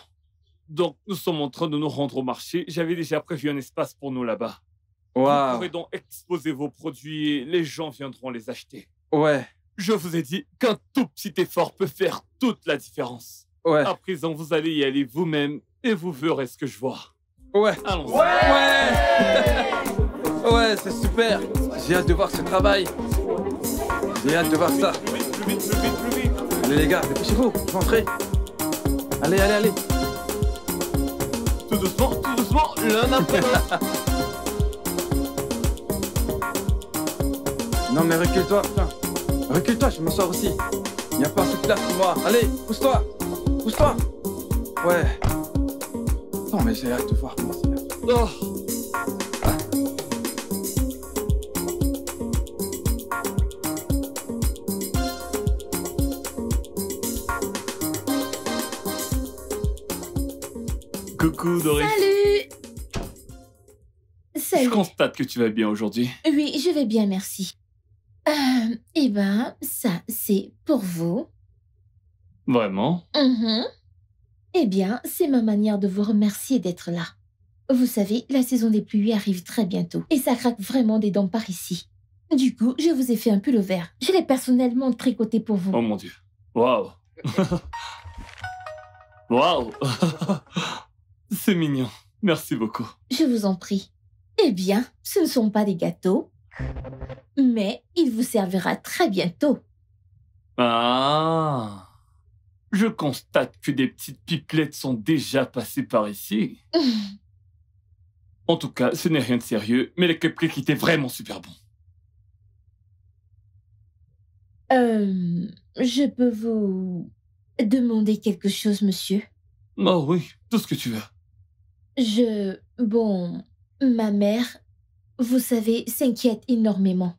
Donc, nous sommes en train de nous rendre au marché. J'avais déjà prévu un espace pour nous là-bas. Vous Waouh. pourrez donc exposer vos produits et les gens viendront les acheter. Ouais. Je vous ai dit qu'un tout petit effort peut faire toute la différence. Ouais. À présent, vous allez y aller vous-même et vous verrez ce que je vois. Ouais. Allons-y. Ouais. Ouais, c'est super. J'ai hâte de voir ce travail. J'ai hâte de voir ça. Plus vite, plus vite, plus vite, plus vite. Allez les gars, dépêchez-vous, rentrez. Allez, allez, allez. Tout doucement, l'un après l'autre. Non mais recule-toi, putain. Recule-toi, je vais m'asseoir aussi. Il n'y a pas assez de place pour moi. Allez, pousse-toi. Pousse-toi. Ouais. Non mais j'ai hâte de voir comment c'est. Oh. Coucou Doris. Salut. Salut. Je constate que tu vas bien aujourd'hui. Oui, je vais bien, merci. Eh ben, ça, c'est pour vous. Vraiment? Eh bien, c'est ma manière de vous remercier d'être là. Vous savez, la saison des pluies arrive très bientôt et ça craque vraiment des dents par ici. Du coup, je vous ai fait un pull vert. Je l'ai personnellement tricoté pour vous. Oh mon Dieu. Waouh. Waouh. C'est mignon. Merci beaucoup. Je vous en prie. Eh bien, ce ne sont pas des gâteaux, mais il vous servira très bientôt. Ah. Je constate que des petites pipelettes sont déjà passées par ici. En tout cas, ce n'est rien de sérieux, mais les cupcakes étaient vraiment super bons. Je peux vous demander quelque chose, monsieur? Oh oui, tout ce que tu veux. Bon, ma mère, vous savez, s'inquiète énormément.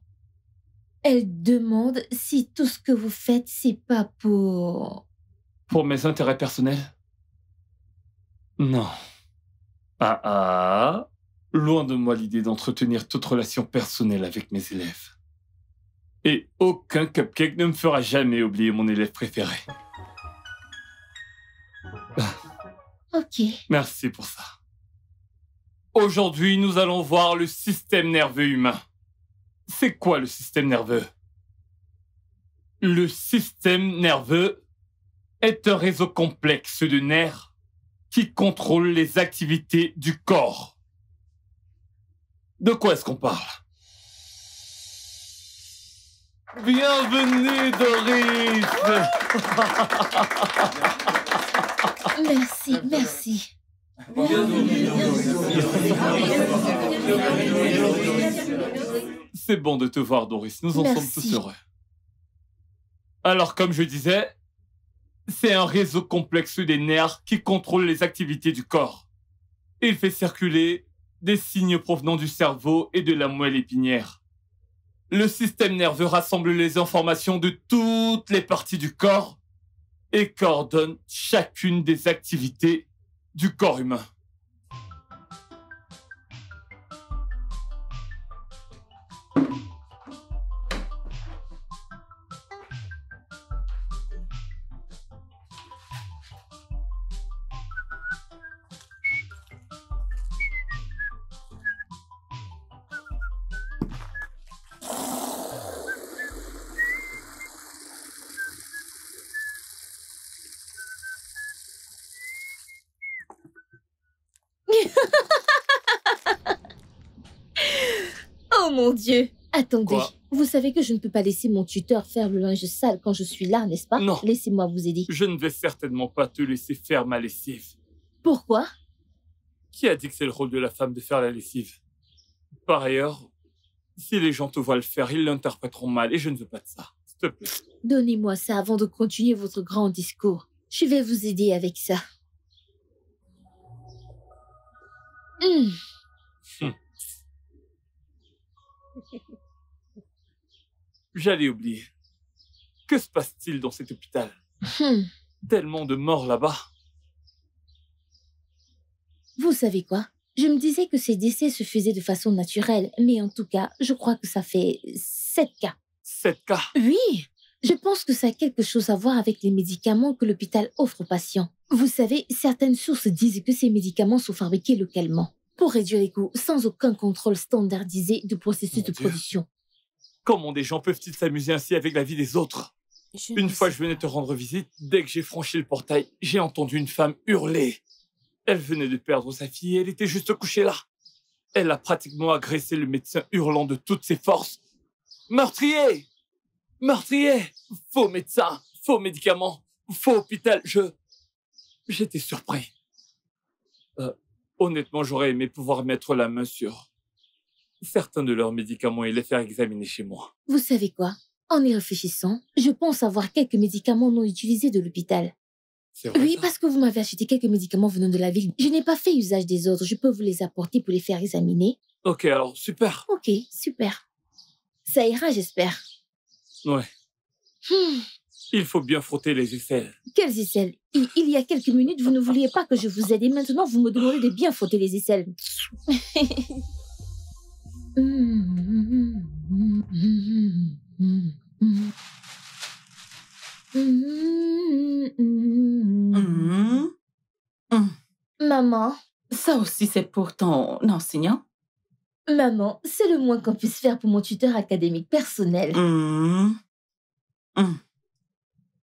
Elle demande si tout ce que vous faites, c'est pas pour... Pour mes intérêts personnels? Non. Loin de moi l'idée d'entretenir toute relation personnelle avec mes élèves. Et aucun cupcake ne me fera jamais oublier mon élève préféré. Ok. Merci pour ça. Aujourd'hui, nous allons voir le système nerveux humain. C'est quoi le système nerveux? Le système nerveux est un réseau complexe de nerfs qui contrôle les activités du corps. De quoi est-ce qu'on parle? Bienvenue, Doris! Merci, merci. C'est bon de te voir, Doris. Nous en sommes tous heureux. Alors, comme je disais, c'est un réseau complexe des nerfs qui contrôle les activités du corps. Il fait circuler des signes provenant du cerveau et de la moelle épinière. Le système nerveux rassemble les informations de toutes les parties du corps et coordonne chacune des activités du corps humain. Oh mon Dieu! Attendez, Quoi? vous savez que je ne peux pas laisser mon tuteur faire le linge sale quand je suis là, n'est-ce pas? Non. Laissez-moi vous aider. Je ne vais certainement pas te laisser faire ma lessive. Pourquoi? Qui a dit que c'est le rôle de la femme de faire la lessive? Par ailleurs, si les gens te voient le faire, ils l'interpréteront mal et je ne veux pas de ça. S'il te plaît. Donnez-moi ça avant de continuer votre grand discours. Je vais vous aider avec ça. J'allais oublier. Que se passe-t-il dans cet hôpital? Tellement de morts là-bas. Vous savez quoi? Je me disais que ces décès se faisaient de façon naturelle, mais en tout cas, je crois que ça fait 7 cas. 7 cas? Oui, je pense que ça a quelque chose à voir avec les médicaments que l'hôpital offre aux patients. Vous savez, certaines sources disent que ces médicaments sont fabriqués localement, pour réduire les coûts, sans aucun contrôle standardisé du processus de production. Comment des gens peuvent-ils s'amuser ainsi avec la vie des autres? Une fois, je venais te rendre visite. Dès que j'ai franchi le portail, j'ai entendu une femme hurler. Elle venait de perdre sa fille et elle était juste couchée là. Elle a pratiquement agressé le médecin hurlant de toutes ses forces. Meurtrier! Meurtrier! Faux médecin, faux médicaments, faux hôpital. J'étais surpris. Honnêtement, j'aurais aimé pouvoir mettre la main sur certains de leurs médicaments et les faire examiner chez moi. Vous savez quoi? En y réfléchissant, je pense avoir quelques médicaments non utilisés de l'hôpital. C'est vrai, oui, ça? parce que vous m'avez acheté quelques médicaments venant de la ville. Je n'ai pas fait usage des autres. Je peux vous les apporter pour les faire examiner. Ok, alors, super. Ok, super. Ça ira, j'espère. Ouais. Il faut bien frotter les aisselles. Quelles aisselles? Il y a quelques minutes, vous ne vouliez pas que je vous aide et maintenant, vous me demandez de bien frotter les aisselles. Maman. Ça aussi, c'est pour ton enseignant? Maman, c'est le moins qu'on puisse faire pour mon tuteur académique personnel.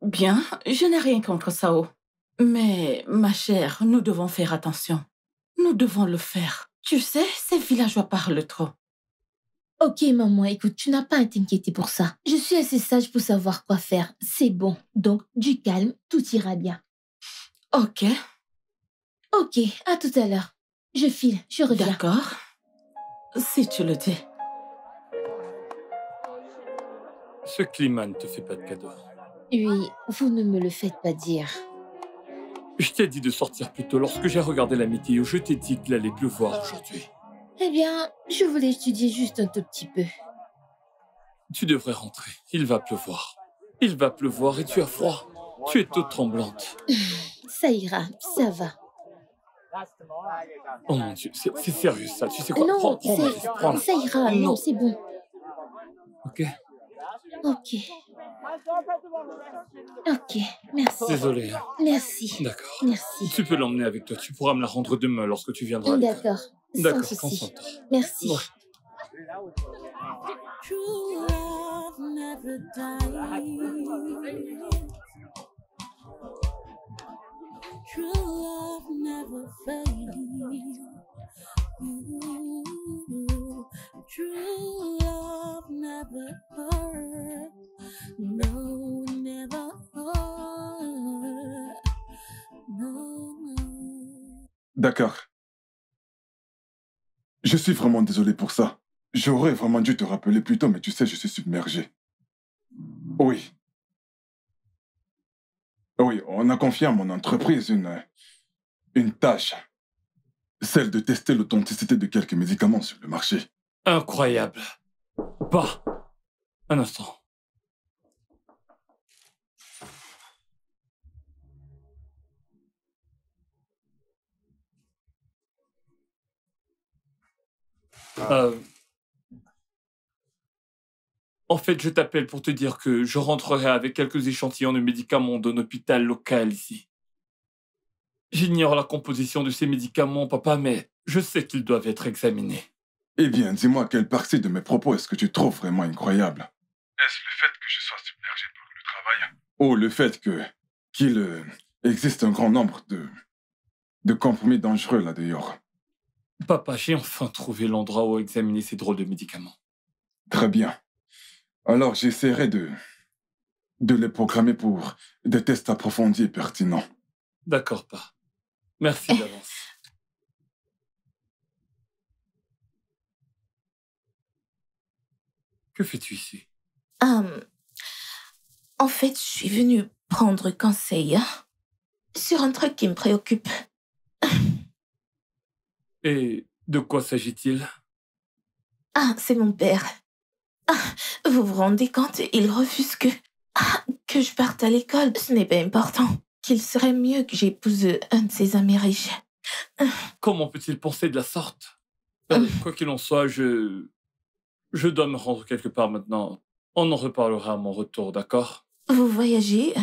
Bien, je n'ai rien contre Sao. Mais, ma chère, nous devons faire attention. Nous devons le faire. Tu sais, ces villageois parlent trop. Ok, maman, écoute, tu n'as pas à t'inquiéter pour ça. Je suis assez sage pour savoir quoi faire. C'est bon. Donc, du calme, tout ira bien. Ok. Ok, à tout à l'heure. Je file, je reviens. D'accord. Si tu le dis. Ce climat ne te fait pas de cadeau. Oui, vous ne me le faites pas dire. Je t'ai dit de sortir plus tôt. Lorsque j'ai regardé la météo, je t'ai dit qu'il allait pleuvoir aujourd'hui. Eh bien, je voulais étudier juste un tout petit peu. Tu devrais rentrer. Il va pleuvoir. Il va pleuvoir et tu as froid. Tu es toute tremblante. Ça ira, ça va. Oh mon Dieu, c'est sérieux ça. Tu sais quoi? Non, prends-la. ça ira. Non, c'est bon. Ok. Ok. Ok, merci. Désolé. Merci. D'accord. Merci. Tu peux l'emmener avec toi. Tu pourras me la rendre demain lorsque tu viendras. D'accord. D'accord, Sans souci. concentre. Merci. Ouais. True love never dies. True love never fades. Ooh, true love never hurt. No, never hurt. No, no. D'accord. Je suis vraiment désolé pour ça. J'aurais vraiment dû te rappeler plus tôt, mais tu sais, je suis submergé. Oui. Oui, on a confié à mon entreprise une tâche. Celle de tester l'authenticité de quelques médicaments sur le marché. Incroyable. Bah, un instant. En fait, je t'appelle pour te dire que je rentrerai avec quelques échantillons de médicaments d'un hôpital local ici. J'ignore la composition de ces médicaments, papa, mais je sais qu'ils doivent être examinés. Eh bien, dis-moi quelle partie de mes propos est-ce que tu trouves vraiment incroyable? Est-ce le fait que je sois submergé par le travail? Ou le fait qu'il existe un grand nombre de compromis dangereux là dehors? Papa, j'ai enfin trouvé l'endroit où examiner ces drôles de médicaments. Très bien. Alors, j'essaierai de les programmer pour des tests approfondis et pertinents. D'accord, pas. Merci d'avance. Que fais-tu ici? En fait, je suis venue prendre conseil sur un truc qui me préoccupe. Et de quoi s'agit-il? C'est mon père. Vous vous rendez compte, il refuse que je parte à l'école. Ce n'est pas important. Qu'il serait mieux que j'épouse un de ses amis riches. Comment peut-il penser de la sorte? Quoi qu'il en soit, je dois me rendre quelque part maintenant. On en reparlera à mon retour, d'accord? Vous voyagez?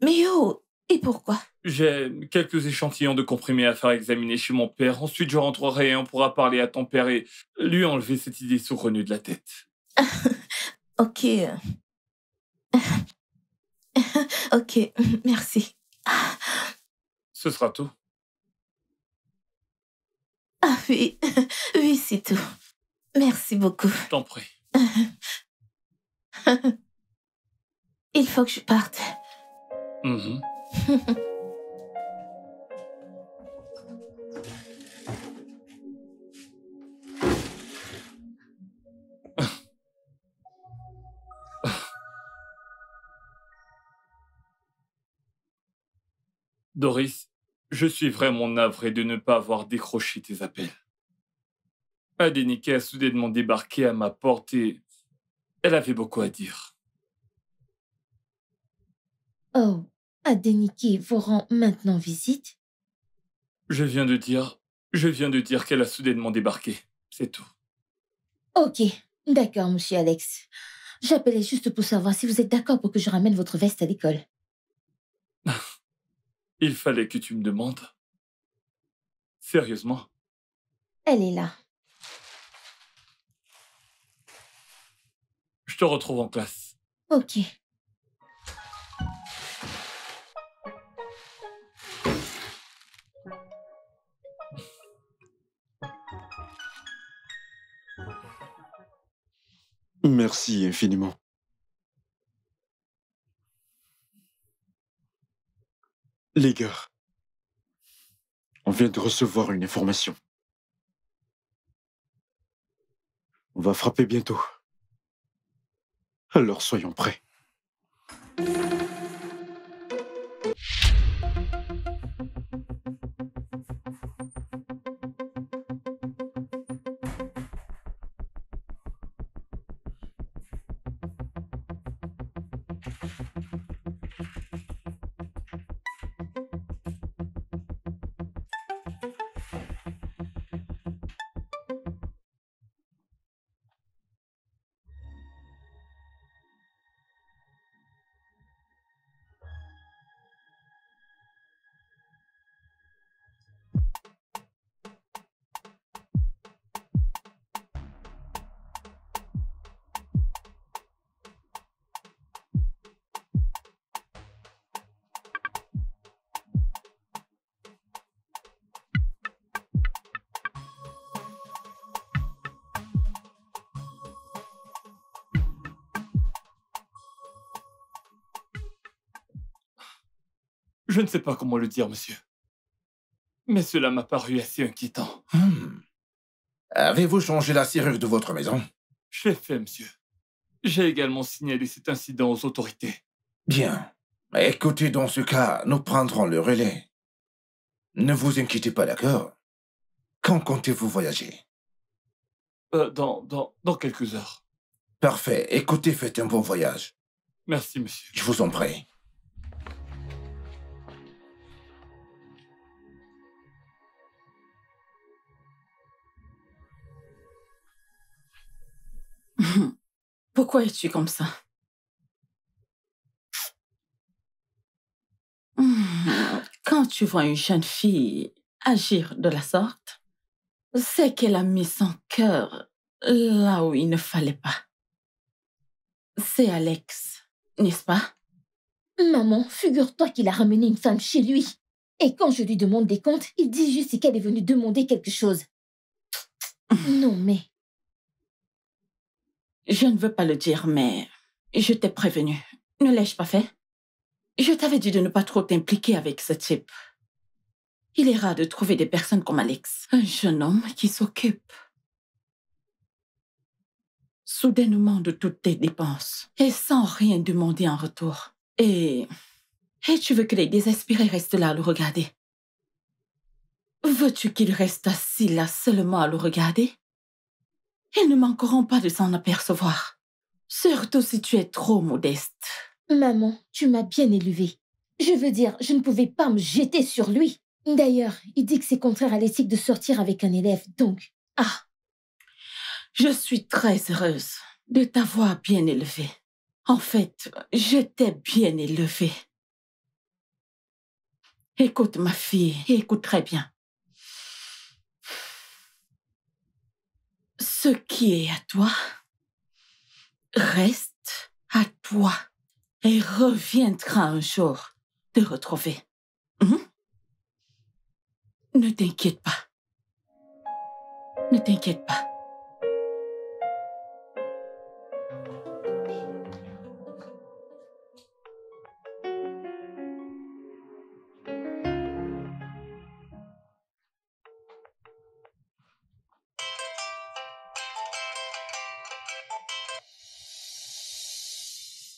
Mais oh, et pourquoi? J'ai quelques échantillons de comprimés à faire examiner chez mon père. Ensuite, je rentrerai et on pourra parler à ton père et lui enlever cette idée saugrenue de la tête. Ok. Ok, merci. Ce sera tout. Oui, oui, c'est tout. Merci beaucoup. Je t'en prie. Il faut que je parte. Mhm. Doris, je suis vraiment navré de ne pas avoir décroché tes appels. Adenike a soudainement débarqué à ma porte et elle avait beaucoup à dire. Oh, Adenike vous rend maintenant visite? Je viens de dire qu'elle a soudainement débarqué. C'est tout. Ok, d'accord, monsieur Alex. J'appelais juste pour savoir si vous êtes d'accord pour que je ramène votre veste à l'école. Il fallait que tu me demandes. Sérieusement? Elle est là. Je te retrouve en classe. Ok. Merci infiniment. Les gars, on vient de recevoir une information. On va frapper bientôt. Alors soyons prêts. Je ne sais pas comment le dire, monsieur. Mais cela m'a paru assez inquiétant. Avez-vous changé la serrure de votre maison? Je l'ai fait, monsieur. J'ai également signalé cet incident aux autorités. Bien. Écoutez, dans ce cas, nous prendrons le relais. Ne vous inquiétez pas, d'accord? Quand comptez-vous voyager? Dans quelques heures. Parfait. Écoutez, faites un bon voyage. Merci, monsieur. Je vous en prie. Pourquoi es-tu comme ça? Quand tu vois une jeune fille agir de la sorte, c'est qu'elle a mis son cœur là où il ne fallait pas. C'est Alex, n'est-ce pas? Maman, figure-toi qu'il a ramené une femme chez lui. Et quand je lui demande des comptes, il dit juste qu'elle est venue demander quelque chose. Non, mais... Je ne veux pas le dire, mais je t'ai prévenu. Ne l'ai-je pas fait? Je t'avais dit de ne pas trop t'impliquer avec ce type. Il est rare de trouver des personnes comme Alex. Un jeune homme qui s'occupe. soudainement de toutes tes dépenses et sans rien demander en retour. Et tu veux que les désespérés restent là à le regarder? Veux-tu qu'ils restent assis là seulement à le regarder? Ils ne manqueront pas de s'en apercevoir. Surtout si tu es trop modeste. Maman, tu m'as bien élevée. Je veux dire, je ne pouvais pas me jeter sur lui. D'ailleurs, il dit que c'est contraire à l'éthique de sortir avec un élève, donc... Ah! Je suis très heureuse de t'avoir bien élevée. En fait, je t'ai bien élevée. Écoute, ma fille, et écoute très bien. Ce qui est à toi reste à toi et reviendra un jour te retrouver. Ne t'inquiète pas. Ne t'inquiète pas.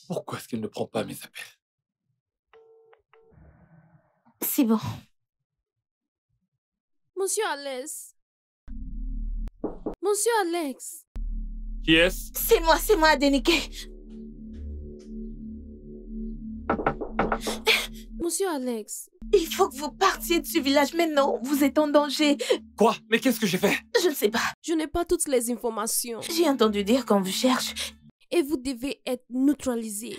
Pourquoi est-ce qu'elle ne prend pas mes appels? C'est bon. Monsieur Alex. Monsieur Alex. Qui est-ce? C'est moi, Adenike. Monsieur Alex. Il faut que vous partiez de ce village maintenant. Vous êtes en danger. Quoi? Mais qu'est-ce que j'ai fait? Je ne sais pas. Je n'ai pas toutes les informations. J'ai entendu dire qu'on vous cherche. Et vous devez être neutralisé.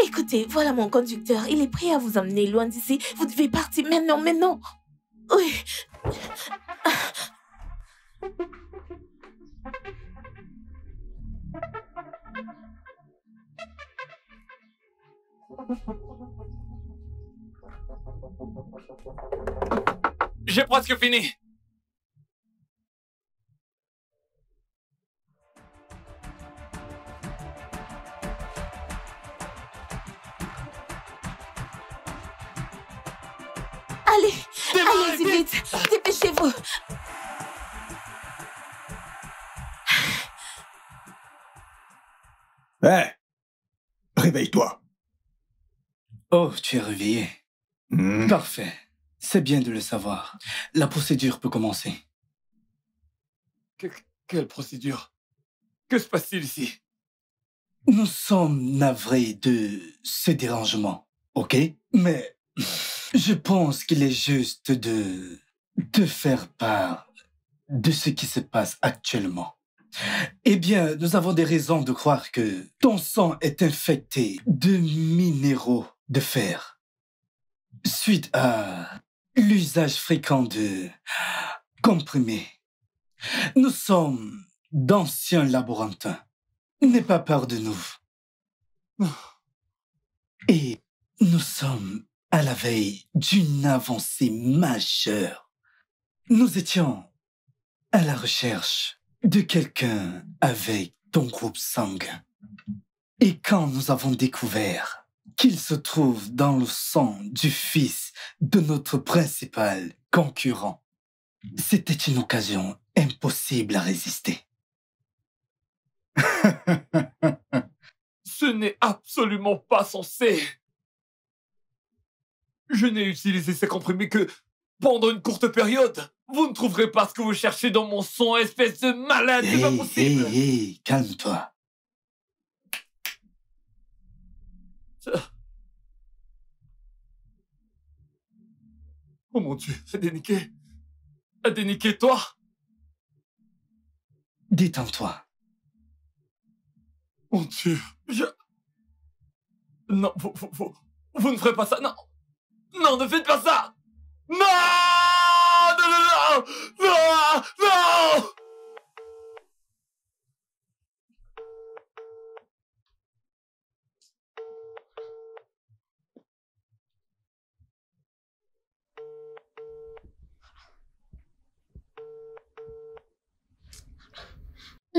Écoutez, voilà mon conducteur. Il est prêt à vous emmener loin d'ici. Vous devez partir maintenant. Oui. J'ai presque fini. Allez-y vite. Dépêchez-vous. Hé! Réveille-toi. Oh, tu es réveillé. Parfait. C'est bien de le savoir. La procédure peut commencer. Quelle procédure? Que se passe-t-il ici? Nous sommes navrés de ce dérangement, ok? Mais je pense qu'il est juste de faire part de ce qui se passe actuellement. Eh bien, nous avons des raisons de croire que ton sang est infecté de minéraux de fer suite à l'usage fréquent de comprimés. Nous sommes d'anciens laborantins. N'aie pas peur de nous. Et nous sommes à la veille d'une avancée majeure. Nous étions à la recherche de quelqu'un avec ton groupe sanguin. Et quand nous avons découvert qu'il se trouve dans le sang du fils de notre principal concurrent, c'était une occasion impossible à résister. Ce n'est absolument pas censé. Je n'ai utilisé ces comprimés que pendant une courte période. Vous ne trouverez pas ce que vous cherchez dans mon sang, espèce de malade, c'est pas possible. Hé, calme-toi. Oh mon Dieu, Adenike. Adenike, toi? Détends-toi. Mon Dieu, Non, vous ne ferez pas ça, non. Non, ne faites pas ça. Non, non, non, non, non.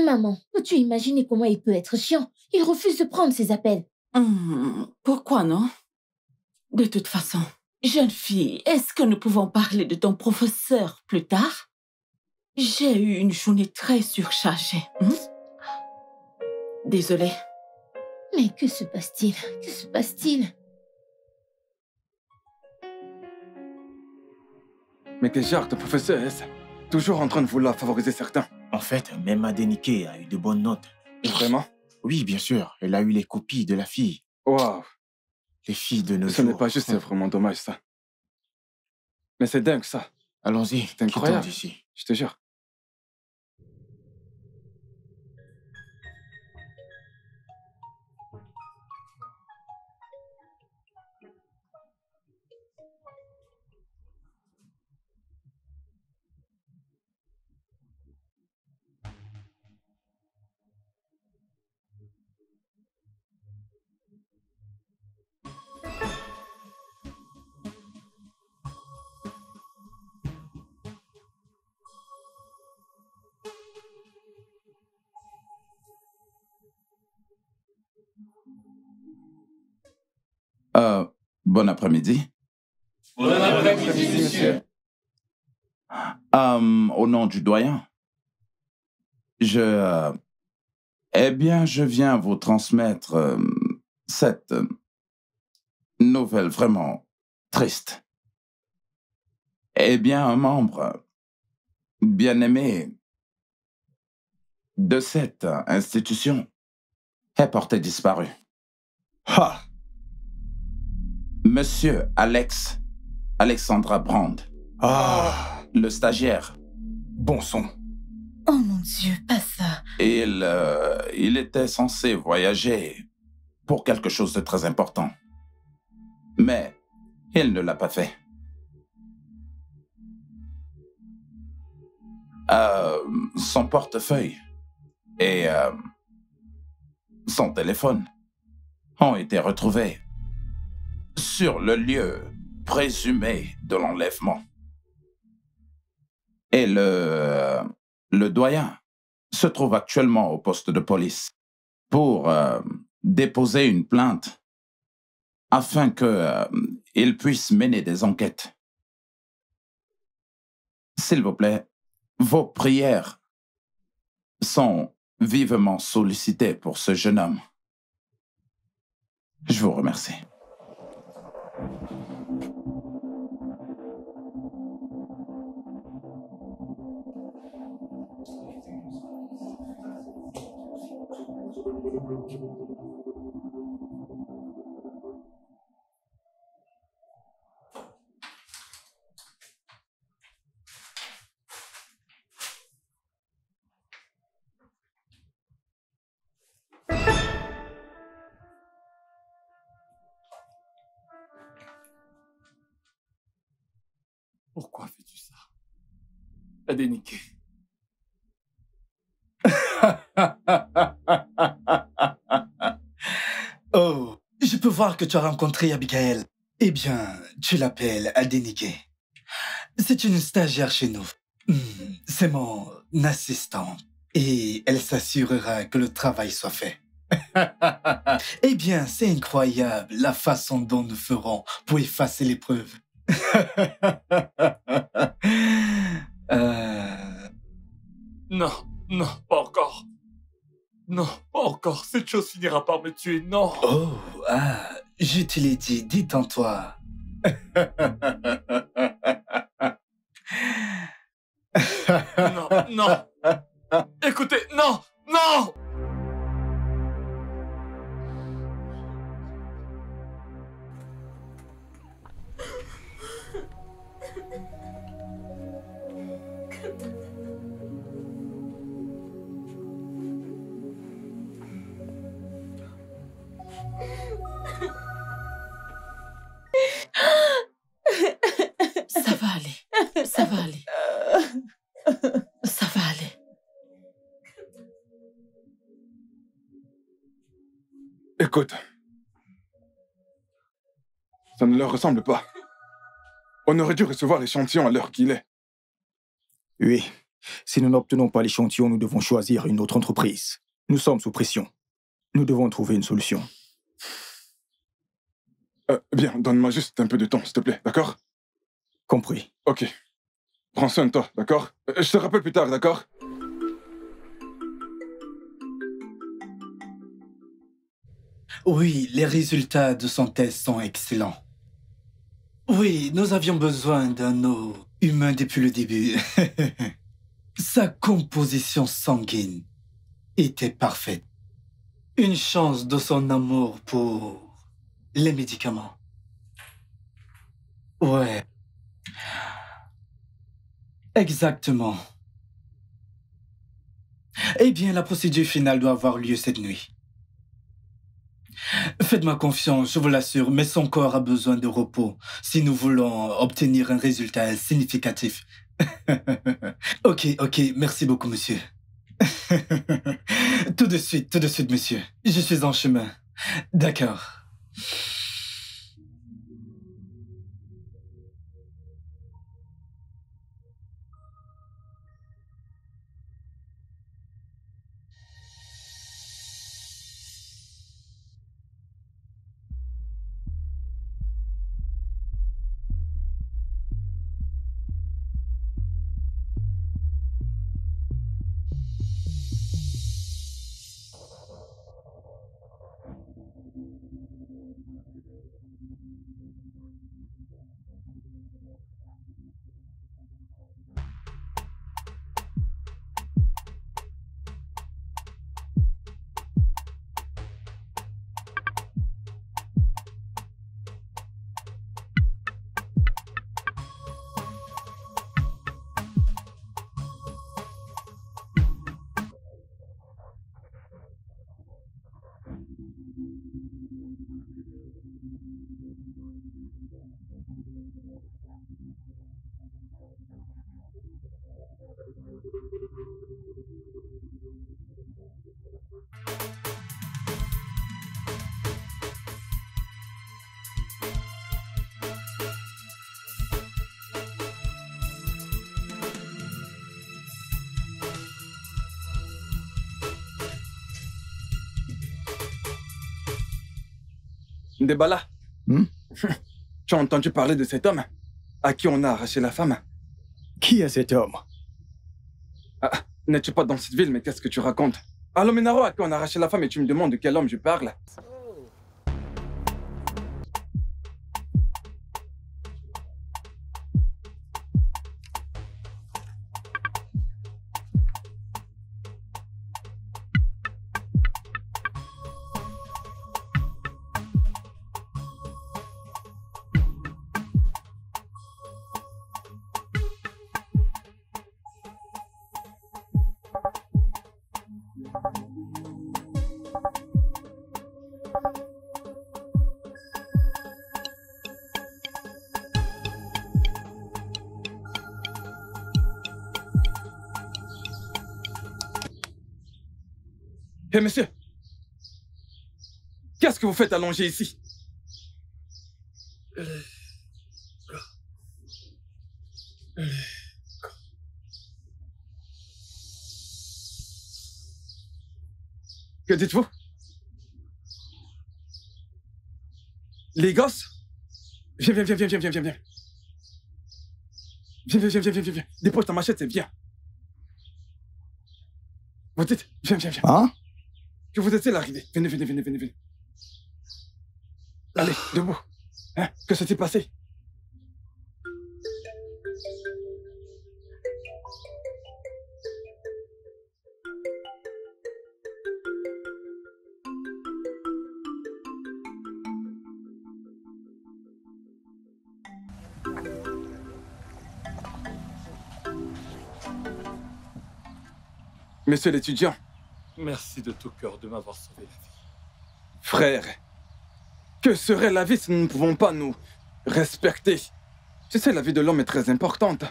Maman, peux-tu imaginer comment il peut être chiant? Il refuse de prendre ses appels. Pourquoi non? De toute façon, jeune fille, est-ce que nous pouvons parler de ton professeur plus tard? J'ai eu une journée très surchargée. Désolée. Mais que se passe-t-il? Que se passe-t-il? Mais quel genre de professeur est-ce? Toujours en train de vouloir favoriser certains. En fait, même Adenike a eu de bonnes notes. Vraiment? Oui, bien sûr. Elle a eu les copies de la fille. Waouh. Les filles de nos Ce jours. n'est pas juste, c'est vraiment dommage, ça. Mais c'est dingue, ça. Allons-y, c'est incroyable. quittons d'ici. Je te jure. Bon après-midi. Bon après-midi, monsieur. Au nom du doyen, je viens vous transmettre cette nouvelle vraiment triste. Eh bien, un membre bien-aimé de cette institution est porté disparu. Ha! Monsieur Alexandra Brand. Ah! Le stagiaire. Bon son. Oh mon Dieu, pas ça. Il était censé voyager pour quelque chose de très important. Mais il ne l'a pas fait. Son portefeuille et son téléphone ont été retrouvés sur le lieu présumé de l'enlèvement. Et le doyen se trouve actuellement au poste de police pour déposer une plainte afin qu'il puisse mener des enquêtes. S'il vous plaît, vos prières sont vivement sollicitées pour ce jeune homme. Je vous remercie. Pourquoi fais-tu ça? Adenike. Oh, je peux voir que tu as rencontré Abigail. Eh bien, tu l'appelles Adenike. C'est une stagiaire chez nous. C'est mon assistante. Et elle s'assurera que le travail soit fait. Eh bien, c'est incroyable la façon dont nous ferons pour effacer les preuves. Non, non, pas encore. Non, pas encore. Cette chose finira par me tuer, non. Oh, je te l'ai dit, détends-toi. Non, non. Écoutez, non, non. Ça va aller. Ça va aller. Ça va aller. Écoute, ça ne leur ressemble pas. On aurait dû recevoir l'échantillon à l'heure qu'il est. Oui. Si nous n'obtenons pas l'échantillon, nous devons choisir une autre entreprise. Nous sommes sous pression. Nous devons trouver une solution. Bien, donne-moi juste un peu de temps, s'il te plaît, d'accord? Compris. Ok. Prends soin de toi, d'accord? Je te rappelle plus tard, d'accord? Oui, les résultats de son test sont excellents. Oui, nous avions besoin d'un eau humain depuis le début. Sa composition sanguine était parfaite. Une chance de son amour pour les médicaments. Ouais. Exactement. Eh bien, la procédure finale doit avoir lieu cette nuit. Faites-moi confiance, je vous l'assure, mais son corps a besoin de repos si nous voulons obtenir un résultat significatif. Ok, merci beaucoup, monsieur. Tout de suite, monsieur. Je suis en chemin. D'accord. Debala. Tu as entendu parler de cet homme à qui on a arraché la femme? Qui est cet homme? N'es-tu pas dans cette ville, mais qu'est-ce que tu racontes? Alomenaro à qui on a arraché la femme et tu me demandes de quel homme je parle? Hé, monsieur, qu'est-ce que vous faites allongé ici? Que dites-vous? Les gosses? Viens. Viens. Dépose ta machette et viens. Vous dites, viens. Hein? Je vous ai l'arrivée. Venez. Allez, debout. Hein? Que s'est-il passé? Monsieur l'étudiant. Merci de tout cœur de m'avoir sauvé la vie. Frère, que serait la vie si nous ne pouvons pas nous respecter? Tu sais, la vie de l'homme est très importante.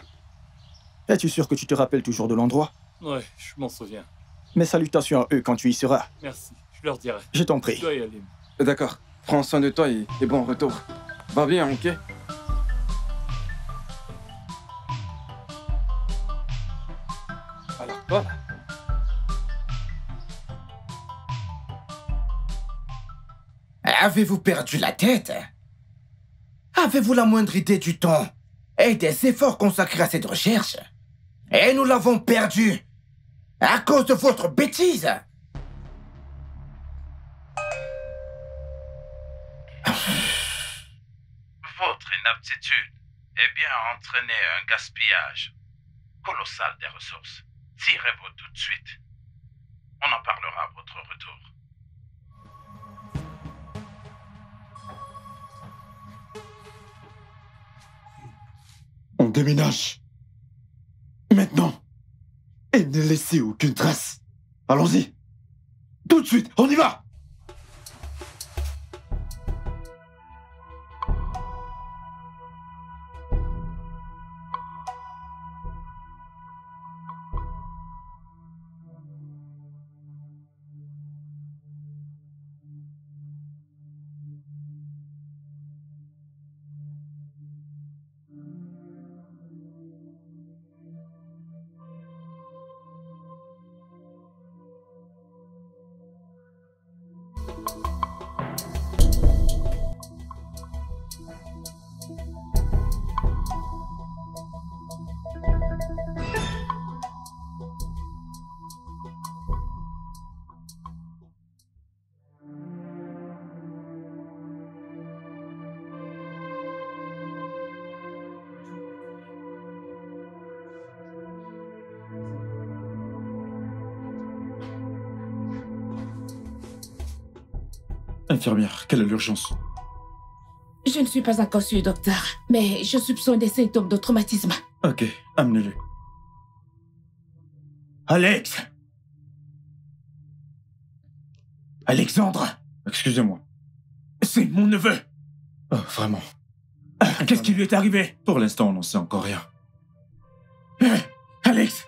Es-tu sûr que tu te rappelles toujours de l'endroit? Ouais, je m'en souviens. Mes salutations à eux quand tu y seras. Merci, je leur dirai. Je t'en prie. Je dois y aller. D'accord, prends soin de toi et bon retour. Va bien, ok? Alors, voilà. Avez-vous perdu la tête? Avez-vous la moindre idée du temps et des efforts consacrés à cette recherche? Et nous l'avons perdu à cause de votre bêtise! votre inaptitude est bien entraîné un gaspillage colossal des ressources. Tirez-vous tout de suite. On en parlera à votre retour. On déménage. Maintenant. Et ne laissez aucune trace. Allons-y. Tout de suite, on y va. Infirmière, quelle est l'urgence? Je ne suis pas encore sûre, docteur, mais je soupçonne des symptômes de traumatisme. Ok, amenez-le. Alex! Alexandre! Excusez-moi. C'est mon neveu! Oh, vraiment. Qu'est-ce qui lui est arrivé? Pour l'instant, on n'en sait encore rien. Alex!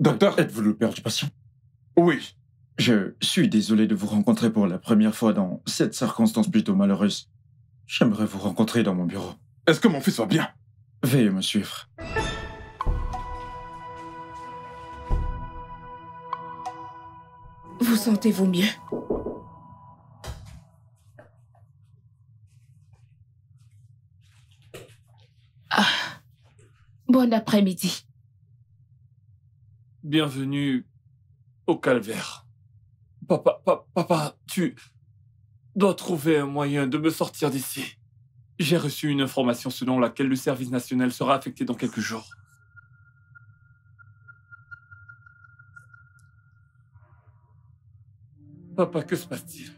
Docteur, êtes-vous le père du patient? Oui. Je suis désolé de vous rencontrer pour la première fois dans cette circonstance plutôt malheureuse. J'aimerais vous rencontrer dans mon bureau. Est-ce que mon fils va bien? Veuillez me suivre. Vous sentez-vous mieux? Ah. Bon après-midi. Bienvenue au calvaire. Papa, tu dois trouver un moyen de me sortir d'ici. J'ai reçu une information selon laquelle le service national sera affecté dans quelques jours. Papa, que se passe-t-il?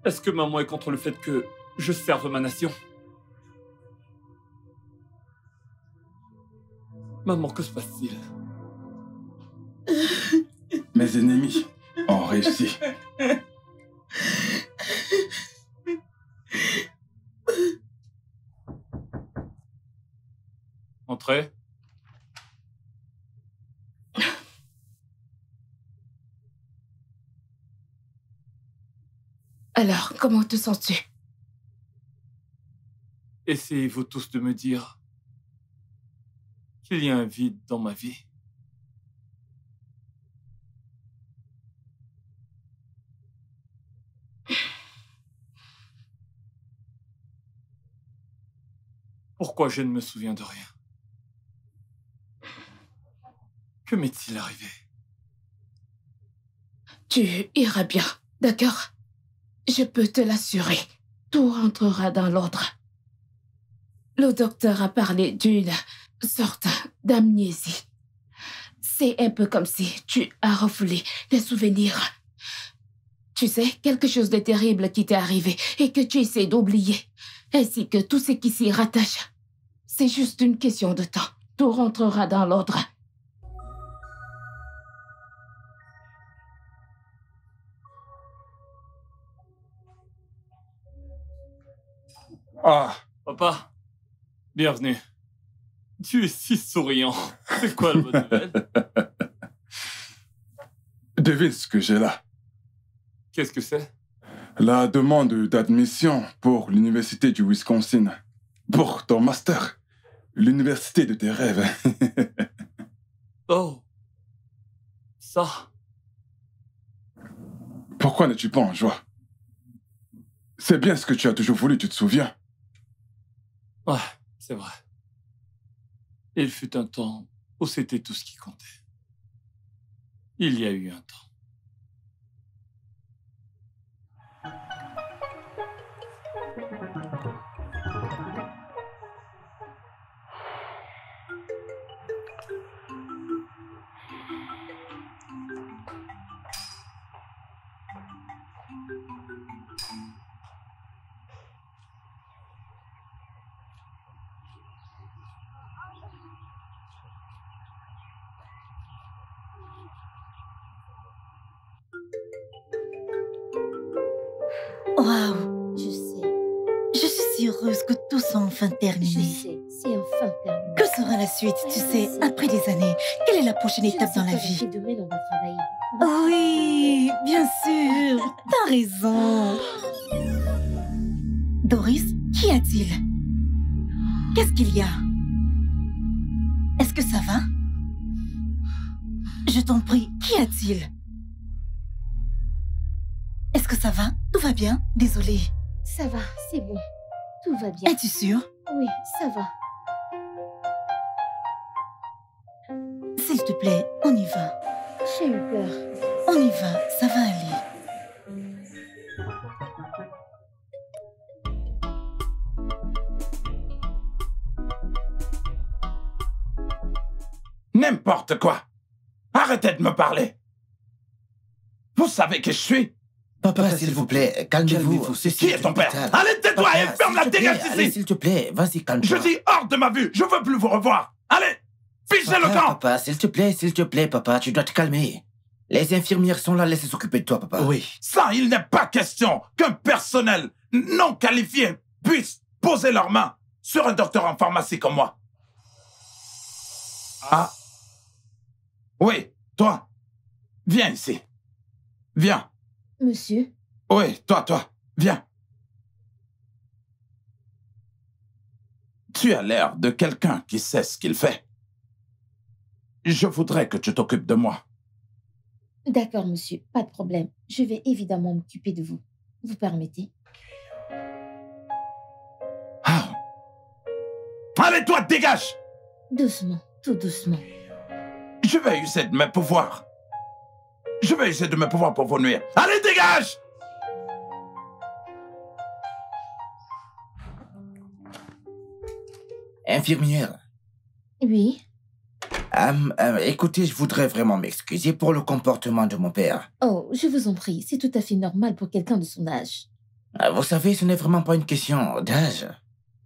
Est-ce que maman est contre le fait que je serve ma nation? Maman, que se passe-t-il? Mes ennemis ont réussi. Entrez. Alors, comment te sens-tu? Essayez-vous tous de me dire qu'il y a un vide dans ma vie. Pourquoi je ne me souviens de rien? Que m'est-il arrivé? Tu iras bien, d'accord? Je peux te l'assurer. Tout rentrera dans l'ordre. Le docteur a parlé d'une sorte d'amnésie. C'est un peu comme si tu as refoulé des souvenirs. Tu sais, quelque chose de terrible qui t'est arrivé et que tu essaies d'oublier, ainsi que tout ce qui s'y rattache. C'est juste une question de temps. Tout rentrera dans l'ordre. Ah, papa, bienvenue. Tu es si souriant. C'est quoi la bonne nouvelle? Devine ce que j'ai là. Qu'est-ce que c'est? La demande d'admission pour l'université du Wisconsin. Pour ton master. L'université de tes rêves. Oh. Ça. Pourquoi n'es-tu pas en joie? C'est bien ce que tu as toujours voulu, tu te souviens? Ouais, c'est vrai. Il fut un temps où c'était tout ce qui comptait. Il y a eu un temps. Waouh! Je sais, Je suis si heureuse que tout soit enfin je terminé. sais. C'est enfin terminé. Que sera la suite, tu Ouais, sais, je sais. après des années? Quelle est la prochaine Je ne étape sais dans la pas, vie? mais demain, on va travailler. Oui, bien sûr, t'as raison. Doris, qu'y a-t-il? Qu'est-ce qu'il y a? Est-ce que ça va? Je t'en prie, qu'y a-t-il? Est-ce que ça va? Tout va bien? Désolée. Ça va, c'est bon. Tout va bien. Es-tu sûre? Oui, ça va. S'il te plaît, on y va. J'ai eu peur. On y va, ça va aller. N'importe quoi. Arrêtez de me parler. Vous savez qui je suis? Papa, s'il vous plaît, calmez-vous. Qui est ton père? Allez, tais-toi et ferme-la, dégage Allez, d'ici. s'il te plaît, vas-y, calme-toi. Je dis hors de ma vue. Je veux plus vous revoir. Allez, fichez le camp. Papa, s'il te plaît, papa, tu dois te calmer. Les infirmières sont là, laissez s'occuper de toi, papa. Oui. Ça, il n'est pas question qu'un personnel non qualifié puisse poser leurs mains sur un docteur en pharmacie comme moi. Ah. Oui, toi. Viens ici. Viens. Monsieur, Oui, toi, viens. Tu as l'air de quelqu'un qui sait ce qu'il fait. Je voudrais que tu t'occupes de moi. d'accord, monsieur, pas de problème. Je vais évidemment m'occuper de vous. Vous permettez? Allez, toi, dégage! Doucement, tout doucement. Je vais user de mes pouvoirs. Je vais user de mes pouvoirs pour vous nuire. Allez, dégage! Infirmière. Oui. Écoutez, je voudrais vraiment m'excuser pour le comportement de mon père. Oh, je vous en prie, c'est tout à fait normal pour quelqu'un de son âge. Vous savez, ce n'est vraiment pas une question d'âge.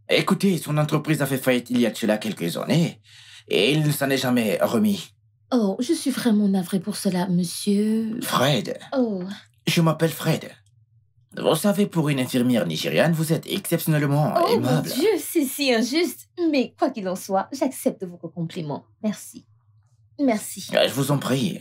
Écoutez, son entreprise a fait faillite il y a de cela quelques années et il ne s'en est jamais remis. Oh, je suis vraiment navrée pour cela, monsieur. Fred. Oh, Je m'appelle Fred. Vous savez, pour une infirmière nigériane, vous êtes exceptionnellement oh mon aimable. Dieu, c'est si injuste. Mais quoi qu'il en soit, j'accepte vos compliments. Merci. Merci. Je vous en prie.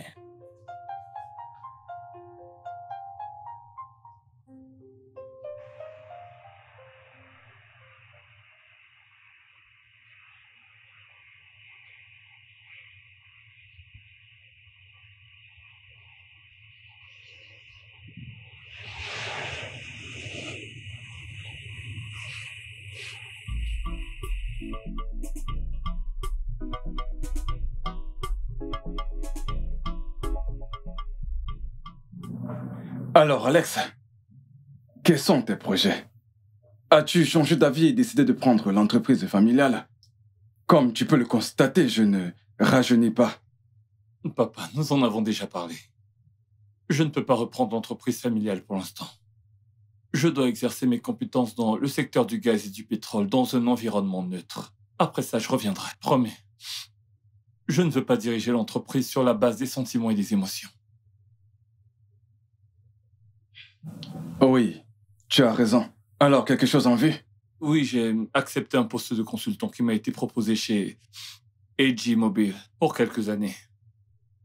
Alors, Alex, quels sont tes projets? As-tu changé d'avis et décidé de prendre l'entreprise familiale? Comme tu peux le constater, je ne rajeunis pas. Papa, nous en avons déjà parlé. Je ne peux pas reprendre l'entreprise familiale pour l'instant. Je dois exercer mes compétences dans le secteur du gaz et du pétrole, dans un environnement neutre. Après ça, je reviendrai, promets. Je ne veux pas diriger l'entreprise sur la base des sentiments et des émotions. Oui, tu as raison. Alors, quelque chose en vue? Oui, j'ai accepté un poste de consultant qui m'a été proposé chez AG Mobile pour quelques années.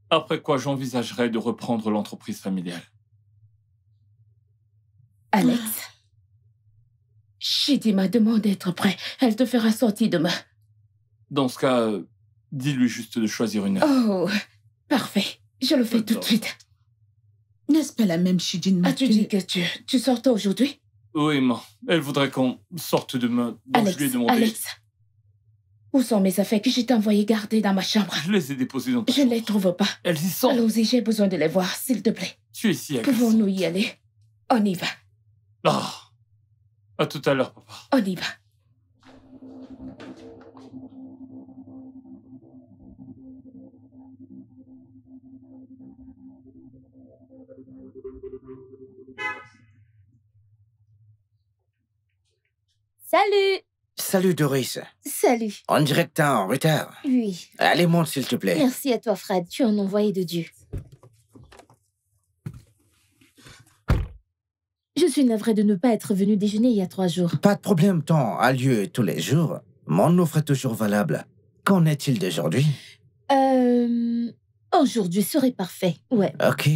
Après quoi, j'envisagerais de reprendre l'entreprise familiale. Alex, Chidi m'a demandé d'être prêt. Elle te fera sortir demain. Dans ce cas, dis-lui juste de choisir une heure. Oh, parfait. Je le fais tout de suite. N'est-ce pas la même Chidine? As-tu dit que tu sortais aujourd'hui? Oui, maman. Elle voudrait qu'on sorte demain. Donc je lui ai demandé. Alex, où sont mes affaires que je t'ai envoyées garder dans ma chambre? Je les ai déposées dans ta Je ne les trouve pas. Elles y sont. Allons-y, j'ai besoin de les voir, s'il te plaît. Tu es si agaçant. Pouvons-nous y aller? On y va. Ah. À tout à l'heure, papa. On y va. Salut! Salut Doris. Salut. On dirait que t'es en retard. Oui. Allez, monte s'il te plaît. Merci à toi, Fred. Tu es un envoyé de Dieu. Je suis navrée de ne pas être venue déjeuner il y a 3 jours. Pas de problème, temps a lieu tous les jours. Mon offre est toujours valable. Qu'en est-il d'aujourd'hui? Aujourd'hui serait parfait, ouais. Ok.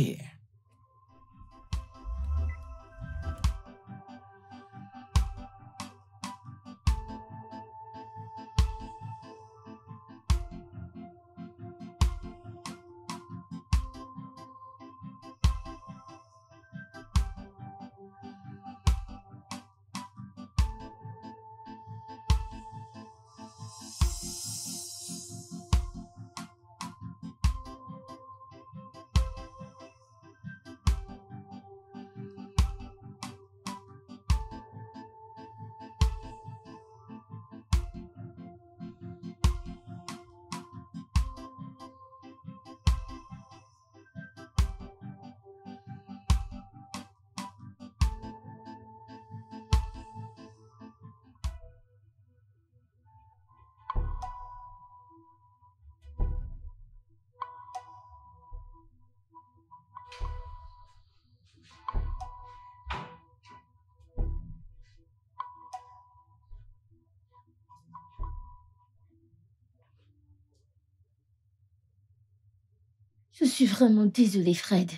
Je suis vraiment désolée, Fred.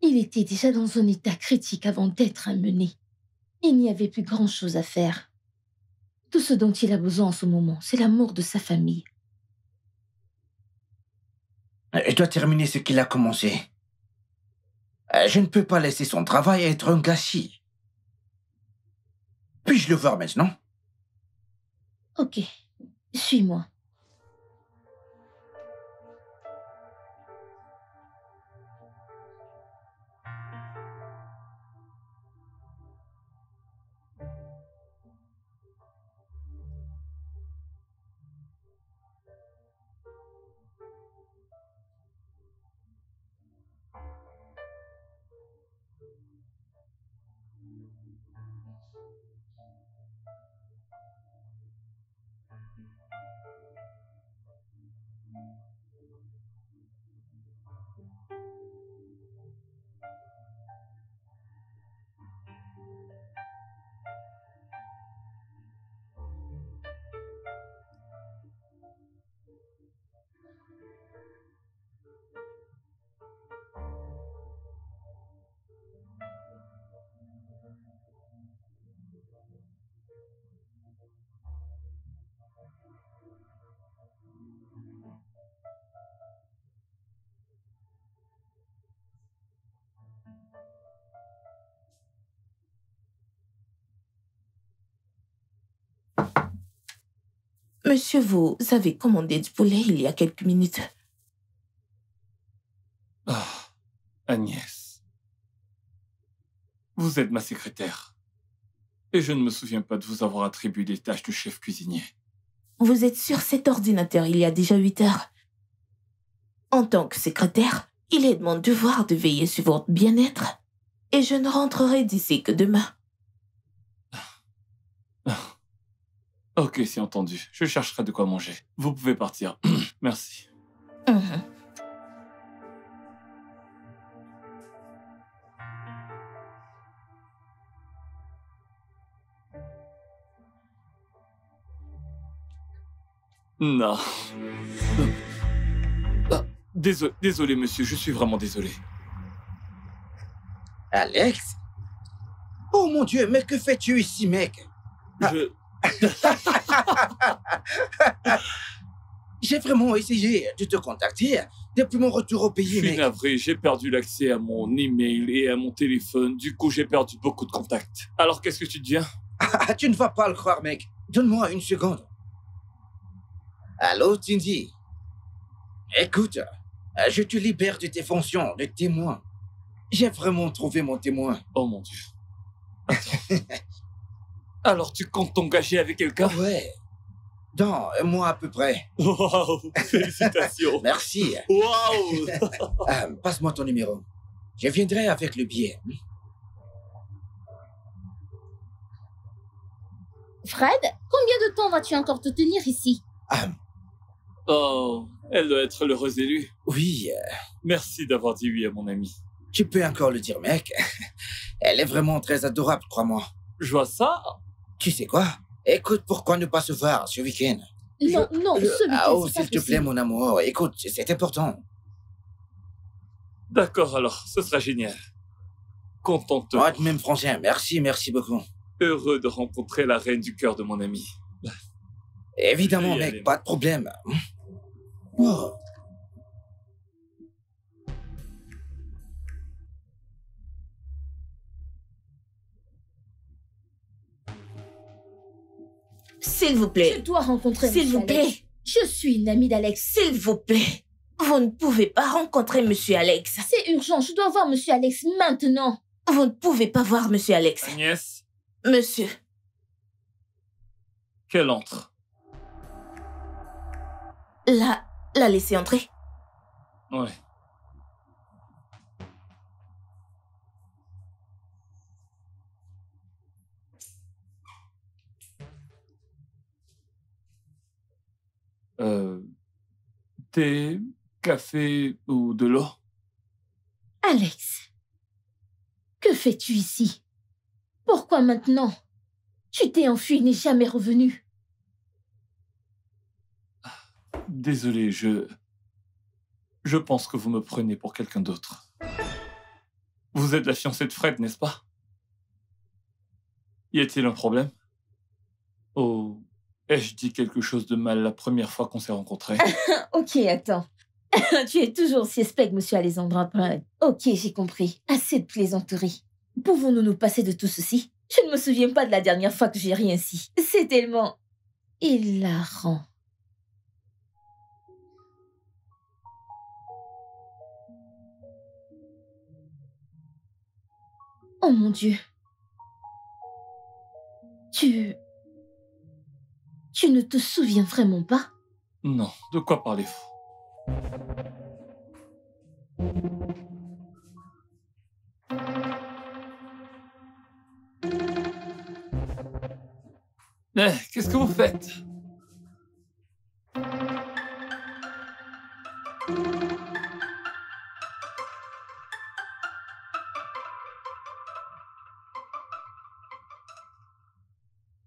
Il était déjà dans un état critique avant d'être amené. Il n'y avait plus grand-chose à faire. Tout ce dont il a besoin en ce moment, c'est l'amour de sa famille. Je dois terminer ce qu'il a commencé. Je ne peux pas laisser son travail être un gâchis. Puis-je le voir maintenant? Ok, suis-moi. Monsieur, vous avez commandé du poulet il y a quelques minutes. Ah, Agnès. Vous êtes ma secrétaire. Et je ne me souviens pas de vous avoir attribué des tâches de chef cuisinier. Vous êtes sur cet ordinateur il y a déjà 8 heures. En tant que secrétaire, il est de mon devoir de veiller sur votre bien-être. Et je ne rentrerai d'ici que demain. Ok, c'est entendu. Je chercherai de quoi manger. Vous pouvez partir. Merci. Non. Désolé, monsieur. Je suis vraiment désolé. Alex? Oh mon Dieu, mais que fais-tu ici, mec? J'ai vraiment essayé de te contacter depuis mon retour au Je pays, suis mais... navré, j'ai perdu l'accès à mon email et à mon téléphone. Du coup, j'ai perdu beaucoup de contacts. Alors, qu'est-ce que tu deviens? Ah, tu ne vas pas le croire, mec. Donne-moi une seconde. Allô, Cindy. Écoute, je te libère de tes fonctions de témoin. J'ai vraiment trouvé mon témoin. Oh mon Dieu. Alors, tu comptes t'engager avec quelqu'un? Ouais. Dans un mois à peu près. Waouh, félicitations. Merci. Waouh. Passe-moi ton numéro. Je viendrai avec le billet. Fred, combien de temps vas-tu encore te tenir ici? Oh, elle doit être l'heureuse élue. Oui. Merci d'avoir dit oui à mon ami. Tu peux encore le dire, mec. Elle est vraiment très adorable, crois-moi. Je vois ça. Tu sais quoi? Écoute, pourquoi ne pas se voir ce week-end? Non, ce week-end, Oh, c'est pas s'il te plaît, possible. mon amour. Écoute, c'est important. D'accord, alors, ce sera génial. Content de te Moi, de même, Francien. Merci beaucoup. Heureux de rencontrer la reine du cœur de mon ami. Évidemment, Je vais y mec, aller. pas de problème. Oh. S'il vous plaît. Je dois rencontrer S'il Monsieur vous plaît. Alex. Je suis une amie d'Alex. S'il vous plaît. Vous ne pouvez pas rencontrer Monsieur Alex. C'est urgent, je dois voir Monsieur Alex maintenant. Vous ne pouvez pas voir Monsieur Alex. Agnès, Monsieur. qu'elle entre. La laisser entrer. Ouais. Thé, café ou de l'eau? Alex, que fais-tu ici? Pourquoi maintenant? Tu t'es enfui et n'es jamais revenu. Désolé, je pense que vous me prenez pour quelqu'un d'autre. Vous êtes la fiancée de Fred, n'est-ce pas? Y a-t-il un problème? Oh, ai-je dit quelque chose de mal la première fois qu'on s'est rencontrés? Ok, attends. Tu es toujours si espiègle, Monsieur Alexandra Prime. Ok, j'ai compris. Assez de plaisanteries. Pouvons-nous nous passer de tout ceci? Je ne me souviens pas de la dernière fois que j'ai ri ainsi. C'est tellement hilarant. Oh mon Dieu. Tu ne te souviens vraiment pas? Non, de quoi parlez-vous? Qu'est-ce que vous faites?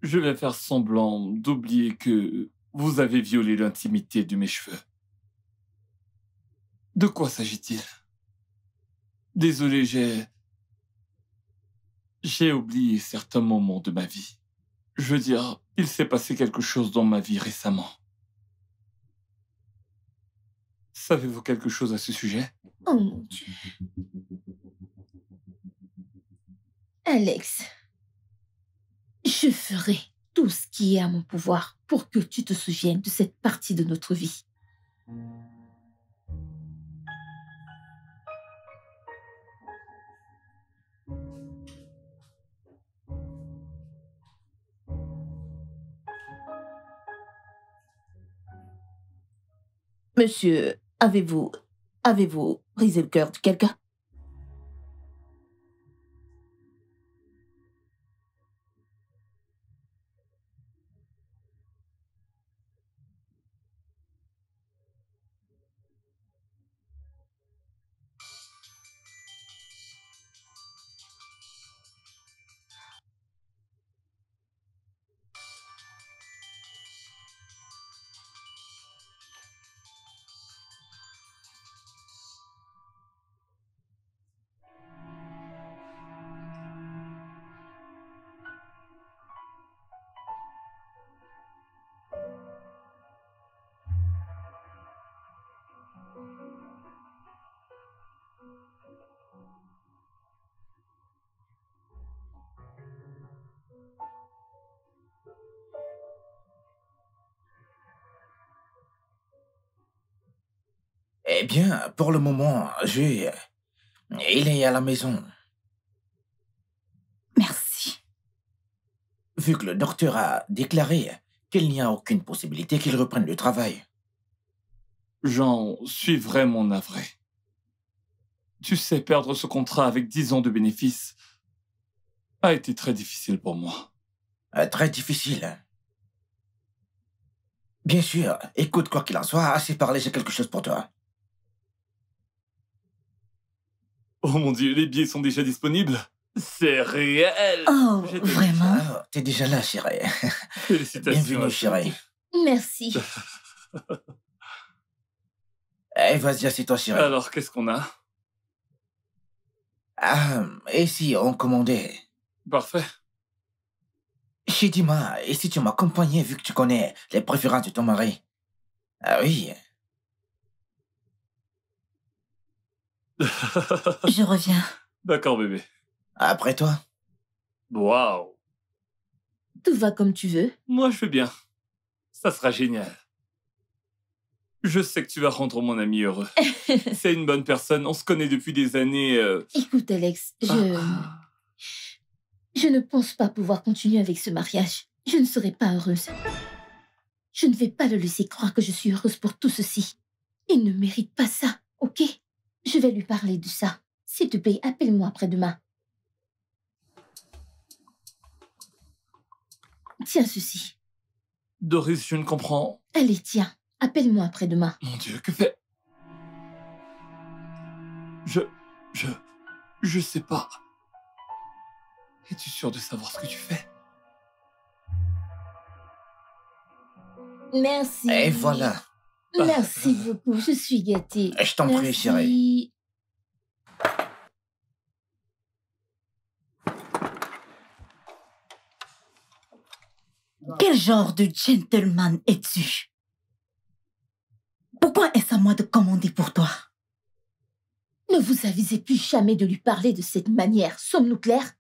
Je vais faire semblant d'oublier que vous avez violé l'intimité de mes cheveux. De quoi s'agit-il? Désolé, j'ai oublié certains moments de ma vie. Je veux dire, il s'est passé quelque chose dans ma vie récemment. Savez-vous quelque chose à ce sujet? Oh mon Dieu. Alex, je ferai tout ce qui est à mon pouvoir pour que tu te souviennes de cette partie de notre vie. Monsieur, avez-vous brisé le cœur de quelqu'un? Eh bien, pour le moment, il est à la maison. Merci. Vu que le docteur a déclaré qu'il n'y a aucune possibilité qu'il reprenne le travail. J'en suis vraiment navré. Tu sais, perdre ce contrat avec 10 ans de bénéfices a été très difficile pour moi. Très difficile. Bien sûr. Écoute, quoi qu'il en soit, assez parlé, j'ai quelque chose pour toi. Oh mon Dieu, les billets sont déjà disponibles? C'est réel! Oh, vraiment? Ah, t'es déjà là, chérie. Félicitations. Bienvenue, chérie. Merci. Eh, vas-y, assieds-toi, chérie. Alors, qu'est-ce qu'on a? Ah, et si on commandait? Parfait. Chidima, et si tu m'accompagnais vu que tu connais les préférences de ton mari? Ah oui. Je reviens. D'accord, bébé. Après toi? Waouh. Tout va comme tu veux. Moi, je vais bien. Ça sera génial. Je sais que tu vas rendre mon ami heureux. C'est une bonne personne. On se connaît depuis des années. Écoute, Alex, je ne pense pas pouvoir continuer avec ce mariage. Je ne serai pas heureuse. Je ne vais pas le laisser croire que je suis heureuse pour tout ceci. Il ne mérite pas ça, ok? Je vais lui parler de ça. S'il te plaît, appelle-moi après-demain. Tiens ceci. Doris, je ne comprends. Allez, tiens. Appelle-moi après-demain. Mon Dieu, que fait... Je sais pas. Es-tu sûr de savoir ce que tu fais? Merci. Et voilà. Merci beaucoup, je suis gâtée. Je t'en prie, chérie. Quel genre de gentleman es-tu? Pourquoi est-ce à moi de commander pour toi? Ne vous avisez plus jamais de lui parler de cette manière. Sommes-nous clairs?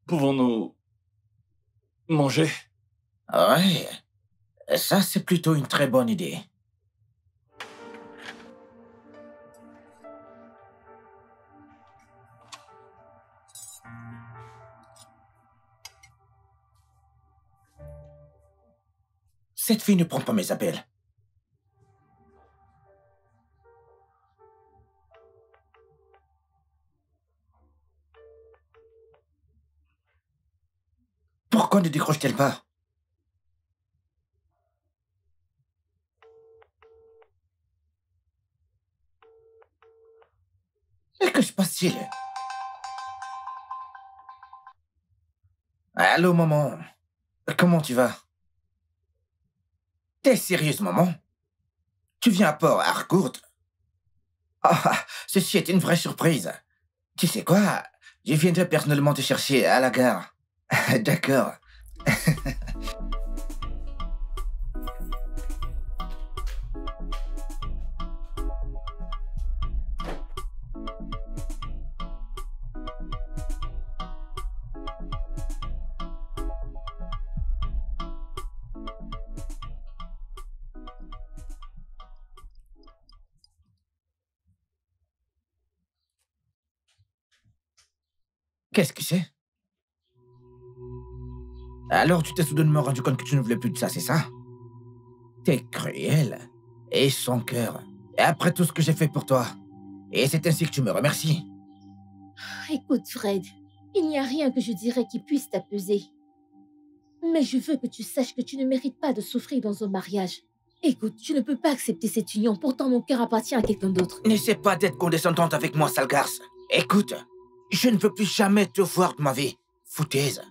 Pouvons-nous manger? Ouais. Ça, c'est plutôt une très bonne idée. Cette fille ne prend pas mes appels. Pourquoi ne décroche-t-elle pas? Et que se passe-t-il? Allô, maman. Comment tu vas? T'es sérieuse, maman? Tu viens à Port Harcourt? Ah, ceci est une vraie surprise. Tu sais quoi? Je viendrai personnellement te chercher à la gare. D'accord. Qu'est-ce que c'est? Alors tu t'es soudainement rendu compte que tu ne voulais plus de ça, c'est ça? T'es cruel et sans cœur. Et après tout ce que j'ai fait pour toi. Et c'est ainsi que tu me remercies. Écoute, Fred, il n'y a rien que je dirais qui puisse t'apaiser. Mais je veux que tu saches que tu ne mérites pas de souffrir dans un mariage. Écoute, tu ne peux pas accepter cette union, pourtant mon cœur appartient à quelqu'un d'autre. N'essaie pas d'être condescendante avec moi, sale garce. Écoute, je ne veux plus jamais te voir de ma vie. Foutaise.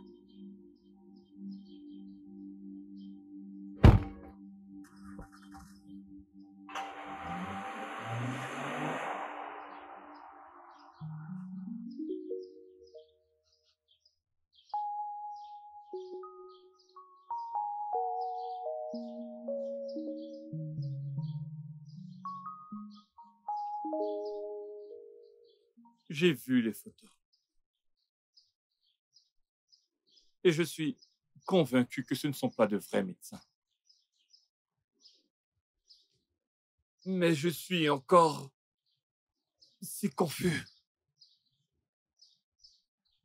J'ai vu les photos. Et je suis convaincu que ce ne sont pas de vrais médecins. Mais je suis encore si confus.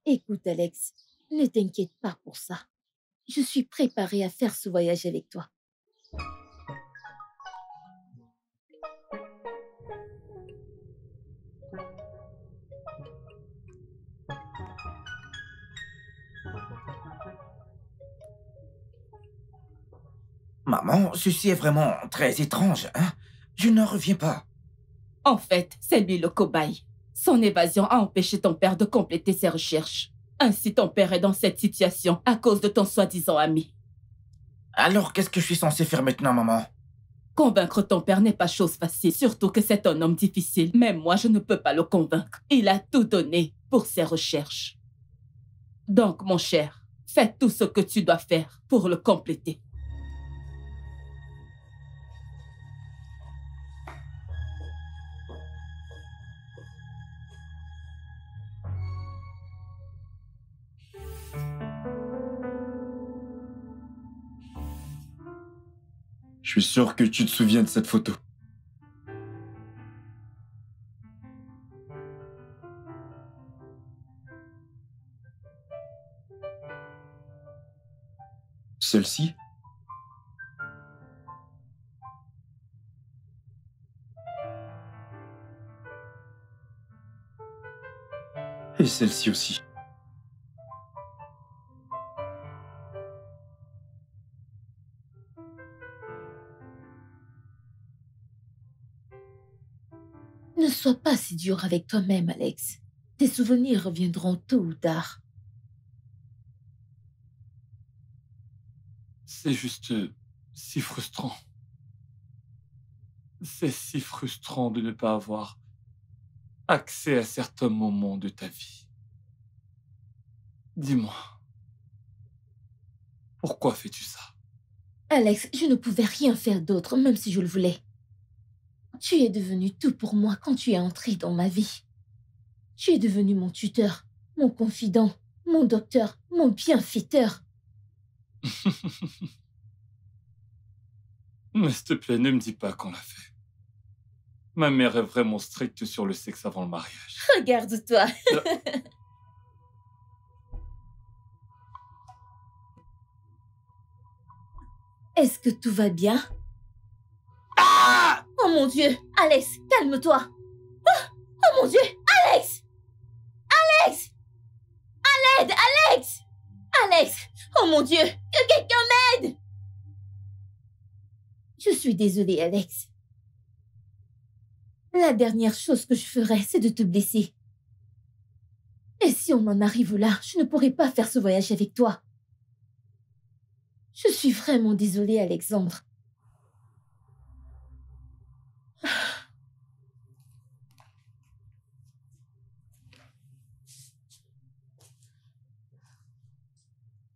Écoute, Alex, ne t'inquiète pas pour ça. Je suis préparée à faire ce voyage avec toi. Maman, ceci est vraiment très étrange, hein? Je n'en reviens pas. En fait, c'est lui le cobaye. Son évasion a empêché ton père de compléter ses recherches. Ainsi, ton père est dans cette situation à cause de ton soi-disant ami. Alors, qu'est-ce que je suis censé faire maintenant, maman? Convaincre ton père n'est pas chose facile, surtout que c'est un homme difficile. Même moi, je ne peux pas le convaincre. Il a tout donné pour ses recherches. Donc, mon cher, fais tout ce que tu dois faire pour le compléter. Je suis sûr que tu te souviens de cette photo. Celle-ci? Et celle-ci aussi. Ne sois pas si dur avec toi-même, Alex. Tes souvenirs reviendront tôt ou tard. C'est juste si frustrant. C'est si frustrant de ne pas avoir accès à certains moments de ta vie. Dis-moi, pourquoi fais-tu ça? Alex, je ne pouvais rien faire d'autre, même si je le voulais. Tu es devenu tout pour moi quand tu es entré dans ma vie. Tu es devenu mon tuteur, mon confident, mon docteur, mon bienfaiteur. Mais s'il te plaît, ne me dis pas qu'on l'a fait. Ma mère est vraiment stricte sur le sexe avant le mariage. Regarde-toi. Est-ce que tout va bien? Oh mon Dieu! Alex, calme-toi! Oh mon Dieu! Alex! Alex! À l'aide! Alex! Alex! Oh mon Dieu! Que quelqu'un m'aide! Je suis désolée, Alex. La dernière chose que je ferais, c'est de te blesser. Et si on en arrive là, je ne pourrai pas faire ce voyage avec toi. Je suis vraiment désolée, Alexandre.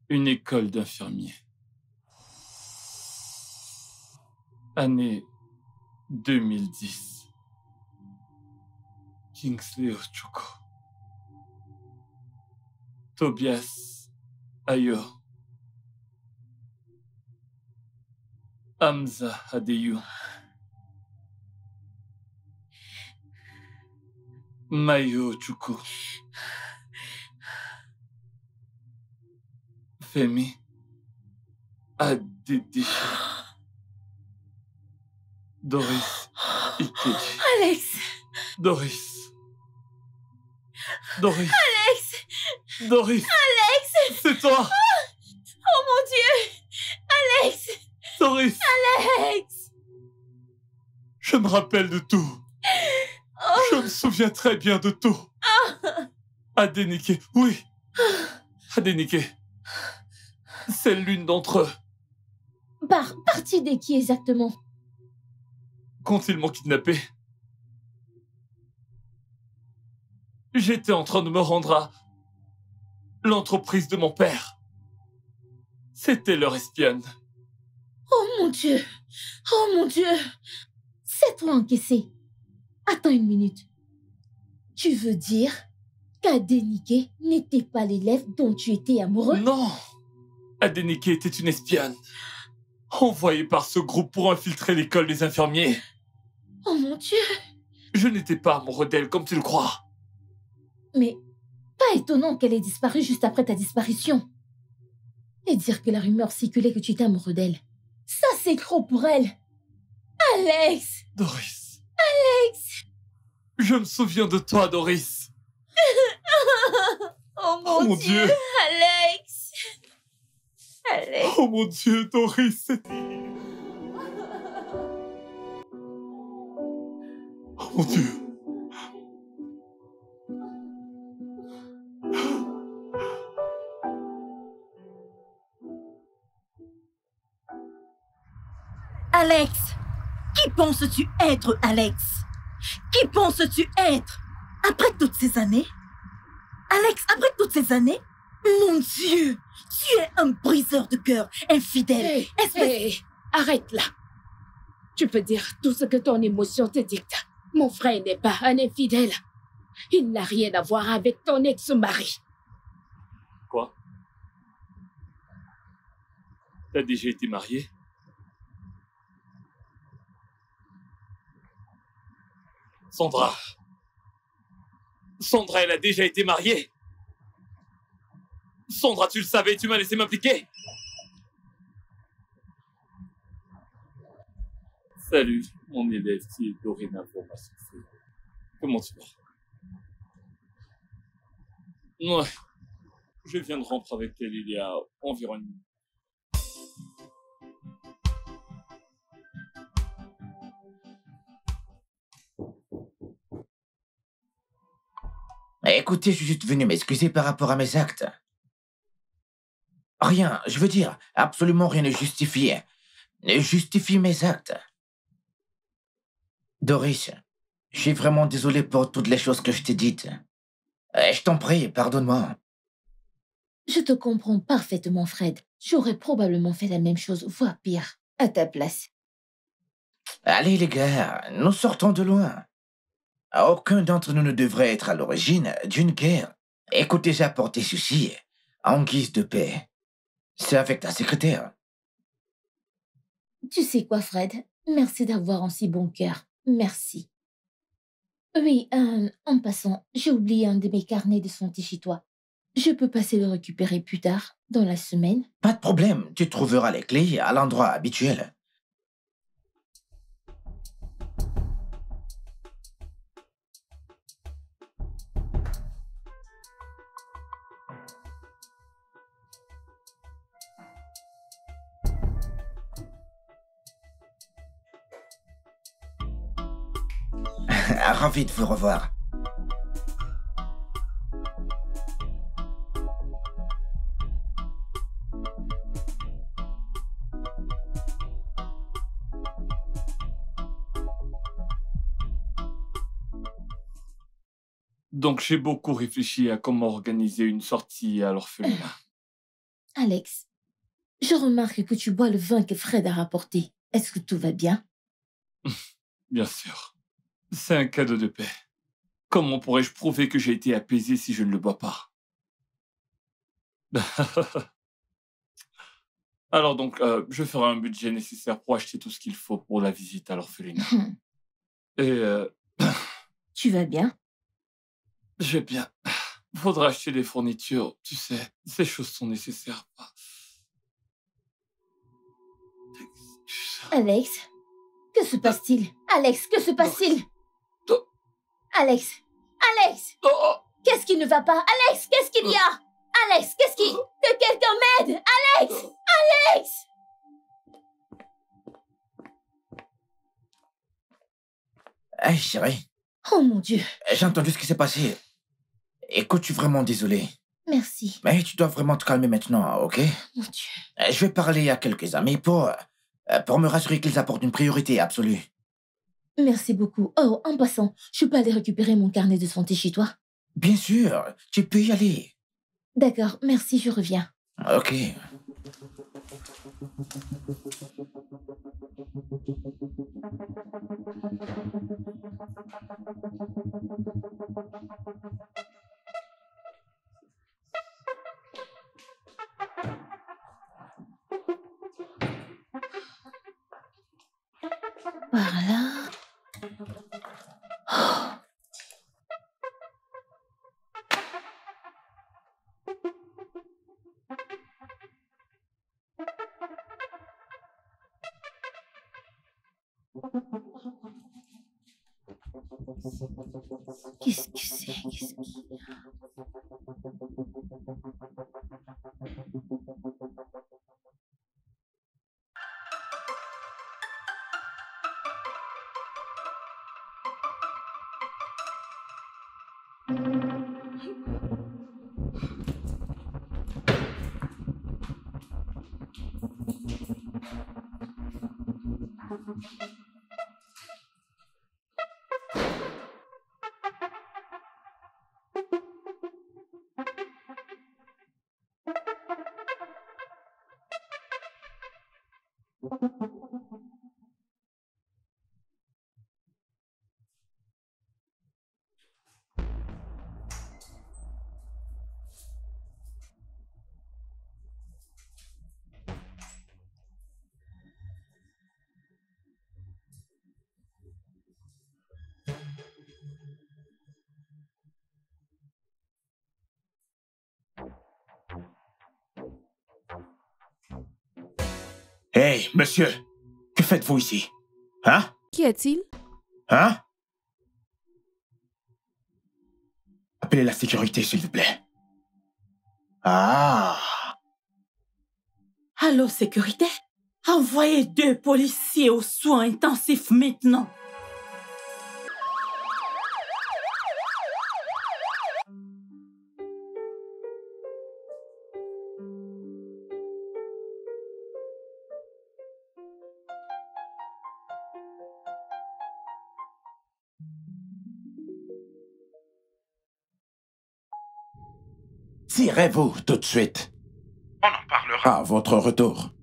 Une école d'infirmiers. Année 2010. Kingsley Ochuko. Tobias Ayo. Hamza Adeyu. Mayo Ochuko. Femi Adedishi. Doris Ikeji. Alex! Doris. Doris. Alex! Doris. Alex! C'est toi! Oh mon Dieu! Alex! Doris. Alex! Je me rappelle de tout. Je me souviens très bien de tout. Adenike, oui. Adenike. C'est l'une d'entre eux. Partie de qui exactement? Quand ils m'ont kidnappé, j'étais en train de me rendre à l'entreprise de mon père. C'était leur espionne. Oh mon Dieu! Oh mon Dieu! C'est toi encaissé. Attends une minute. Tu veux dire qu'Adenike n'était pas l'élève dont tu étais amoureux? Non! Adenike était une espionne, envoyée par ce groupe pour infiltrer l'école des infirmiers. Oh mon Dieu! Je n'étais pas amoureux d'elle comme tu le crois. Mais pas étonnant qu'elle ait disparu juste après ta disparition. Et dire que la rumeur circulait que tu étais amoureux d'elle. Ça, c'est trop pour elle. Alex! Doris. Alex! Je me souviens de toi, Doris. Oh mon Dieu! Alex! Alex! Oh mon Dieu, Doris. Oh mon Dieu. Alex! Qui penses-tu être, Alex? Qui penses-tu être? Après toutes ces années? Alex, après toutes ces années? Mon Dieu! Tu es un briseur de cœur, infidèle. Hé, arrête là. Tu peux dire tout ce que ton émotion te dicte. Mon frère n'est pas un infidèle. Il n'a rien à voir avec ton ex-mari. Quoi? T'as déjà été marié? Sandra. Sandra, elle a déjà été mariée. Sandra, tu le savais, tu m'as laissé m'impliquer. Salut, mon élève qui est dorénavant ma souffrance. Comment tu vas? Ouais, je viens de rentrer avec elle il y a environ une minute. Écoutez, je suis juste venu m'excuser par rapport à mes actes. Rien, je veux dire, absolument rien ne justifie mes actes. Doris, je suis vraiment désolé pour toutes les choses que je t'ai dites. Je t'en prie, pardonne-moi. Je te comprends parfaitement, Fred. J'aurais probablement fait la même chose, voire pire, à ta place. Allez les gars, nous sortons de loin. Aucun d'entre nous ne devrait être à l'origine d'une guerre. Écoutez, j'ai apporté ceci en guise de paix. C'est avec ta secrétaire. Tu sais quoi, Fred? Merci d'avoir un si bon cœur. Merci. Oui, en passant, j'ai oublié un de mes carnets de santé chez toi. Je peux passer le récupérer plus tard, dans la semaine? Pas de problème, tu trouveras les clés à l'endroit habituel. Ravi de vous revoir. Donc j'ai beaucoup réfléchi à comment organiser une sortie à l'orphelinat. Alex, je remarque que tu bois le vin que Fred a rapporté. Est-ce que tout va bien? Bien sûr. C'est un cadeau de paix. Comment pourrais-je prouver que j'ai été apaisé si je ne le bois pas? Alors donc, je ferai un budget nécessaire pour acheter tout ce qu'il faut pour la visite à l'orphelinat. Et Tu vas bien? je vais bien. Faudra acheter des fournitures, tu sais. Ces choses sont nécessaires. Alex, que se passe-t-il? Alex, que se passe-t-il? Alex, Alex, qu'est-ce qui ne va pas? Alex, qu'est-ce qu'il y a? Alex, qu'est-ce qui... Que quelqu'un m'aide! Alex! Alex! Hey, chérie. Oh mon Dieu. J'ai entendu ce qui s'est passé. Écoute, je suis vraiment désolé. Merci. Mais tu dois vraiment te calmer maintenant, ok? Mon Dieu. Je vais parler à quelques amis pour me rassurer qu'ils apportent une priorité absolue. Merci beaucoup. Oh, en passant, je peux aller récupérer mon carnet de santé chez toi? Bien sûr, tu peux y aller. D'accord, merci, je reviens. Ok. Qu'est-ce que c'est? Qu'est-ce qu'il y a? Hey, monsieur, que faites-vous ici? Hein? Qui est-il? Hein? Appelez la sécurité, s'il vous plaît. Ah! Allô, sécurité? Envoyez 2 policiers aux soins intensifs maintenant. Tirez-vous tout de suite. On en parlera. À votre retour.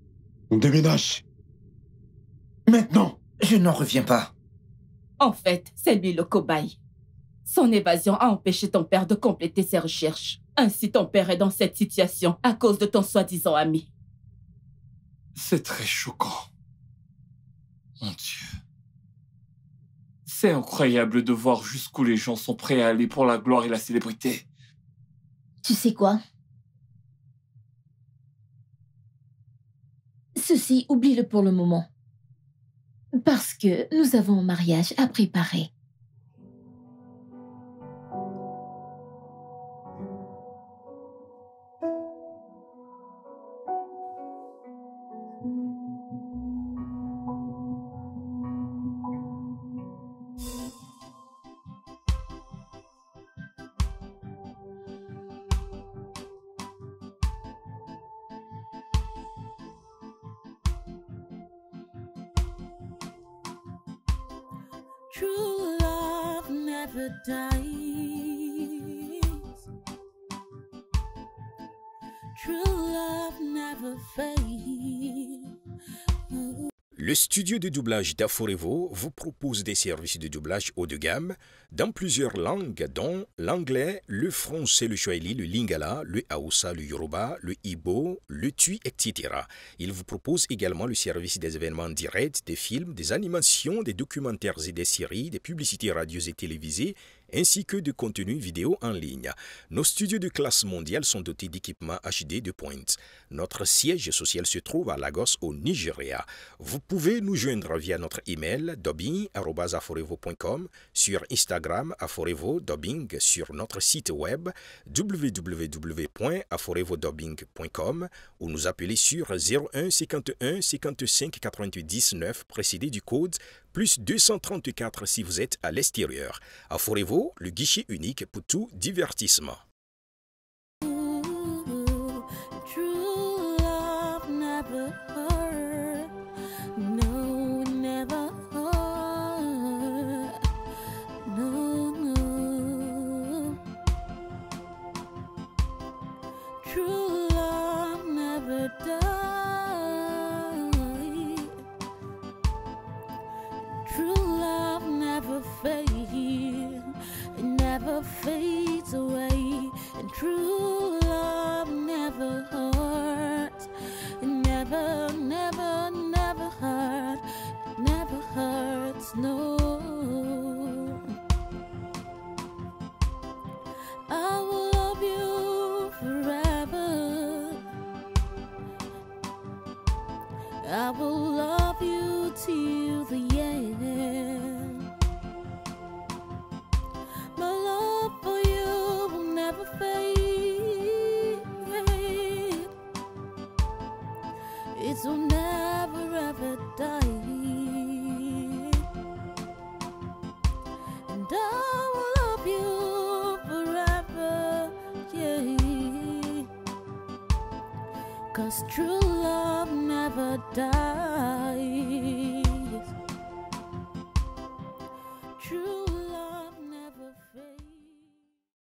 On déménage. Maintenant. Je n'en reviens pas. En fait, c'est lui le cobaye. Son évasion a empêché ton père de compléter ses recherches. Ainsi, ton père est dans cette situation à cause de ton soi-disant ami. C'est très choquant. Mon Dieu. C'est incroyable de voir jusqu'où les gens sont prêts à aller pour la gloire et la célébrité. Tu sais quoi? Ceci, oublie-le pour le moment. Parce que nous avons un mariage à préparer. True love never dies. True love never fades. Le studio de doublage d'Aforevo vous propose des services de doublage haut de gamme dans plusieurs langues, dont l'anglais, le français, le swahili, le lingala, le hausa, le yoruba, le igbo, le tui, etc. Il vous propose également le service des événements directs, des films, des animations, des documentaires et des séries, des publicités radios et télévisées, ainsi que de contenus vidéo en ligne. Nos studios de classe mondiale sont dotés d'équipements HD de pointe. Notre siège social se trouve à Lagos, au Nigeria. Vous pouvez nous joindre via notre email dubbing@aforevo.com, sur Instagram aforevo-dubbing, sur notre site web www.aforevodubbing.com ou nous appeler sur 01 51 55 88 19 précédé du code plus 234 si vous êtes à l'extérieur. Aforevo, le guichet unique pour tout divertissement. True love never hurt. No, never hurt. No, no. True love never dies. True love never fades. It never fades away. And true love never hurts. It never, never, never hurt. It never hurts, no. I will love you forever. I will love you till the end. it will never ever die. And I will love you forever, yeah. 'Cause true love never dies.